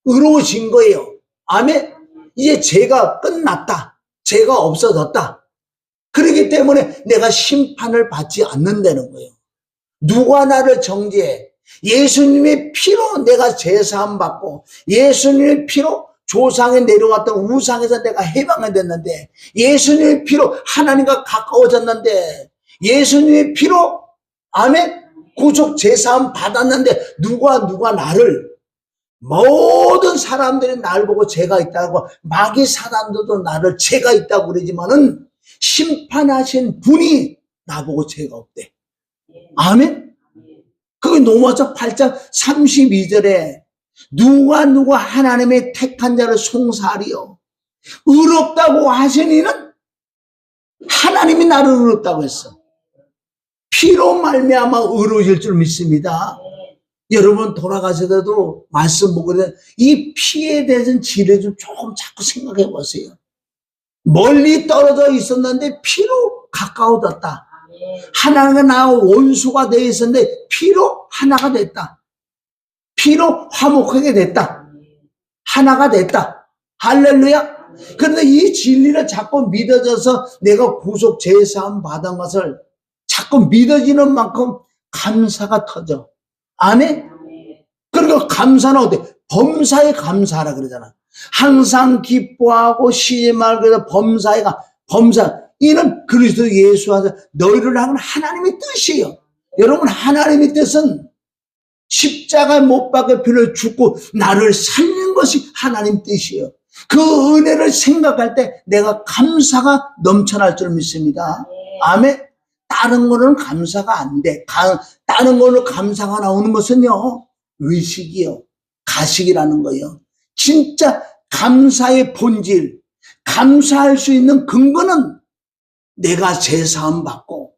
의로워진 거예요. 아멘? 이제 죄가 끝났다. 죄가 없어졌다. 그렇기 때문에 내가 심판을 받지 않는다는 거예요. 누가 나를 정죄해? 예수님의 피로 내가 죄사함 받고 예수님의 피로 조상에 내려왔던 우상에서 내가 해방이 됐는데 예수님의 피로 하나님과 가까워졌는데 예수님의 피로 아멘 구속 죄사함 받았는데 누가 나를 모든 사람들이 날 보고 죄가 있다고 마귀 사단들도 나를 죄가 있다고 그러지만은 심판하신 분이 나보고 죄가 없대. 아멘? 그게 로마서 8장 32절에 누가 하나님의 택한 자를 송사하리요. 의롭다고 하시니는 하나님이 나를 의롭다고 했어. 피로 말미암아 의로워질 줄 믿습니다. 여러분 돌아가시더라도 말씀 보고 이 피에 대해서는 지뢰 좀 조금 자꾸 생각해 보세요. 멀리 떨어져 있었는데 피로 가까워졌다. 하나가 나와 원수가 되어 있었는데 피로 하나가 됐다. 피로 화목하게 됐다. 하나가 됐다. 할렐루야. 그런데 이 진리를 자꾸 믿어져서 내가 구속 제사함 받은 것을 자꾸 믿어지는 만큼 감사가 터져. 아멘? 그러니까 감사는 어때? 범사에 감사하라 그러잖아. 항상 기뻐하고 쉬지 말고 그래서 범사. 이는 그리스도 예수 안에서 너희를 향한 하나님의 뜻이에요. 여러분, 하나님의 뜻은 십자가에 못 박혀 피를 죽고 나를 살리는 것이 하나님 뜻이에요. 그 은혜를 생각할 때 내가 감사가 넘쳐날 줄 믿습니다. 아멘. 다른 거는 감사가 안 돼. 다른 걸로 감사가 나오는 것은요, 의식이요, 가식이라는 거예요. 진짜 감사의 본질, 감사할 수 있는 근거는 내가 제사함 받고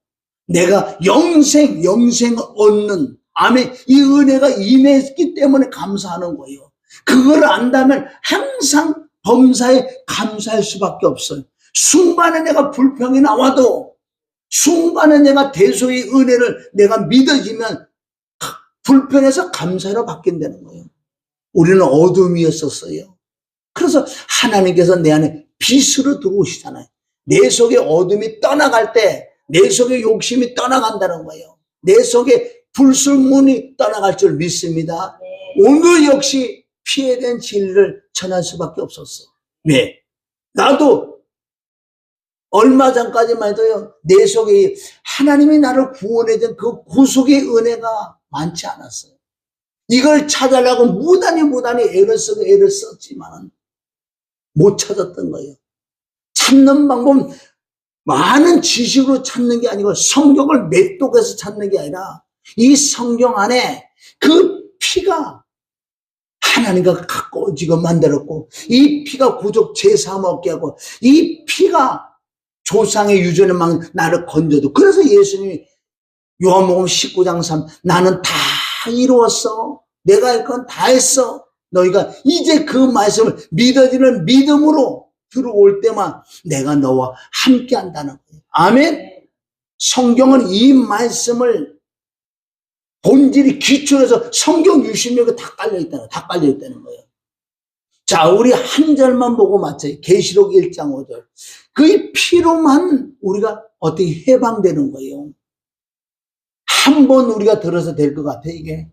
내가 영생을 얻는, 아멘, 이 은혜가 임했기 때문에 감사하는 거예요. 그걸 안다면 항상 범사에 감사할 수밖에 없어요. 순간에 내가 불평이 나와도, 순간에 내가 대소의 은혜를 내가 믿어지면 불평에서 감사로 바뀐다는 거예요. 우리는 어둠이었었어요. 그래서 하나님께서 내 안에 빛으로 들어오시잖아요. 내 속에 어둠이 떠나갈 때 내 속에 욕심이 떠나간다는 거예요. 내 속에 불순물이 떠나갈 줄 믿습니다. 오늘 역시 피해된 진리를 전할 수밖에 없었어. 왜? 나도 얼마 전까지만 해도요, 내 속에 하나님이 나를 구원해준 그 구속의 은혜가 많지 않았어요. 이걸 찾으려고 무단히 애를 썼지만 못 찾았던 거예요. 찾는 방법은 많은 지식으로 찾는 게 아니고 성경을 맥독해서 찾는 게 아니라 이 성경 안에 그 피가 하나님과 갖고 지금 만들었고, 이 피가 구속 제사함 얻게 하고, 이 피가 조상의 유전에 막 나를 건져도, 그래서 예수님이 요한복음 19장 3, 나는 다 이루었어. 내가 할 건 다 했어. 너희가 이제 그 말씀을 믿어지는 믿음으로 들어올 때만 내가 너와 함께 한다는 거예요. 아멘. 성경은 이 말씀을 본질이 기초에서 성경 60년이 다 깔려있다는 거예요. 자, 우리 한 절만 보고 맞춰요. 계시록 1장 5절. 그 피로만 우리가 어떻게 해방되는 거예요. 한 번 우리가 들어서 될 것 같아, 이게.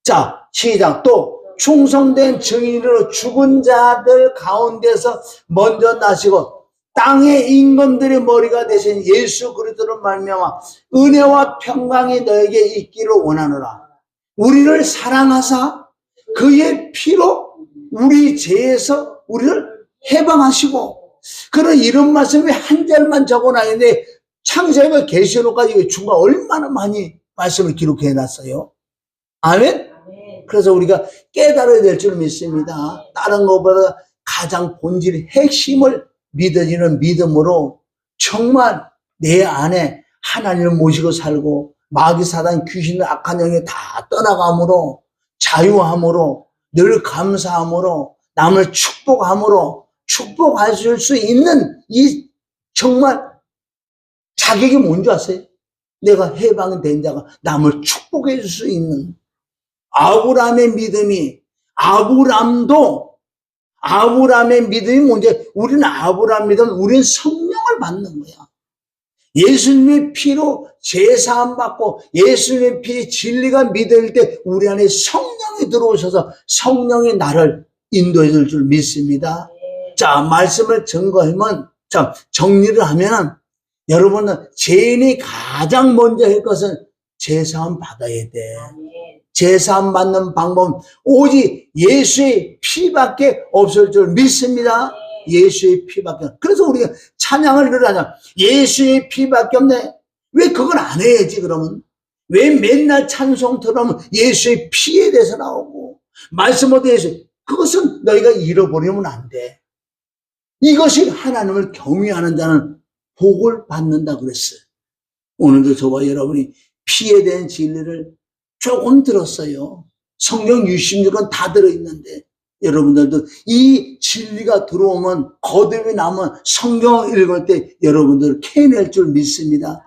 자, 시작. 또 충성된 증인으로 죽은 자들 가운데서 먼저 나시고 땅의 임금들의 머리가 되신 예수 그리스도로 말미암아 은혜와 평강이 너에게 있기를 원하노라. 우리를 사랑하사 그의 피로 우리 죄에서 우리를 해방하시고, 그런 이런 말씀이 한 절만 적어놨는데 창세기와 계시록까지 중간 얼마나 많이 말씀을 기록해 놨어요. 아멘. 그래서 우리가 깨달아야 될 줄 믿습니다. 다른 것보다 가장 본질의 핵심을 믿어지는 믿음으로 정말 내 안에 하나님을 모시고 살고 마귀 사단 귀신들 악한 영이 다 떠나감으로, 자유함으로, 늘 감사함으로, 남을 축복함으로 축복하실 수 있는 이 정말 자격이 뭔지 아세요? 내가 해방된 자가 남을 축복해 줄 수 있는 아브라함의 믿음이, 아브라함의 믿음이 뭔지, 우리는 아브라함 믿음, 우리는 성령을 받는 거야. 예수님의 피로 제사함 받고 예수님의 피의 진리가 믿을 때 우리 안에 성령이 들어오셔서 성령이 나를 인도해 줄 줄 믿습니다. 자, 말씀을 증거하면, 자, 정리를 하면은, 여러분은 죄인이 가장 먼저 할 것은 제사함 받아야 돼. 제사함 받는 방법은 오직 예수의 피밖에 없을 줄 믿습니다. 예수의 피밖에. 그래서 우리가 찬양을 늘 하자. 예수의 피밖에 없네. 왜 그걸 안 해야지, 그러면? 왜 맨날 찬송 들으면 예수의 피에 대해서 나오고, 말씀에 대해서, 그것은 너희가 잃어버리면 안 돼. 이것이 하나님을 경외하는 자는 복을 받는다 그랬어요. 오늘도 저와 여러분이 피에 대한 진리를 조금 들었어요. 성경 66권 다 들어있는데 여러분들도 이 진리가 들어오면, 거듭이 나면 성경을 읽을 때 여러분들 캐낼 줄 믿습니다.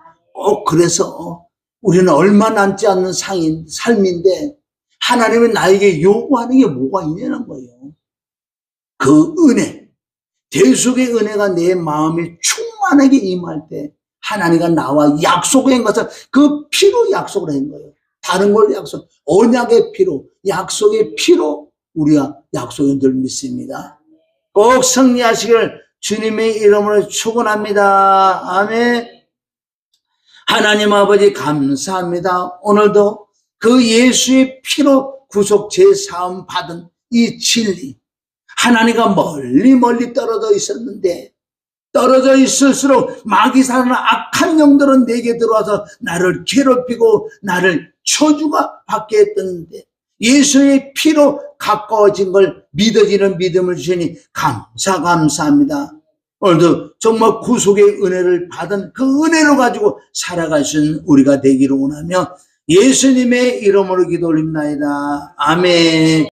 그래서 우리는 얼마 남지 않는 삶인데 하나님은 나에게 요구하는 게 뭐가 있냐는 거예요. 그 은혜, 대속의 은혜가 내 마음에 충만하게 임할 때 하나님과 나와 약속한 것을 그 피로 약속을 한 거예요. 다른 걸 약속, 언약의 피로, 약속의 피로 우리가 약속인 줄 믿습니다. 꼭 승리하시길 주님의 이름으로 축원합니다. 아멘. 하나님 아버지 감사합니다. 오늘도 그 예수의 피로 구속 제사함 받은 이 진리, 하나님과 멀리 떨어져 있었는데 떨어져 있을수록 마귀사는 악한 영들은 내게 들어와서 나를 괴롭히고 나를 저주가 받게 했던데 예수의 피로 가까워진 걸 믿어지는 믿음을 주시니 감사합니다. 오늘도 정말 구속의 은혜를 받은 그 은혜로 가지고 살아갈 수 있는 우리가 되기를 원하며 예수님의 이름으로 기도 올립니다. 아멘.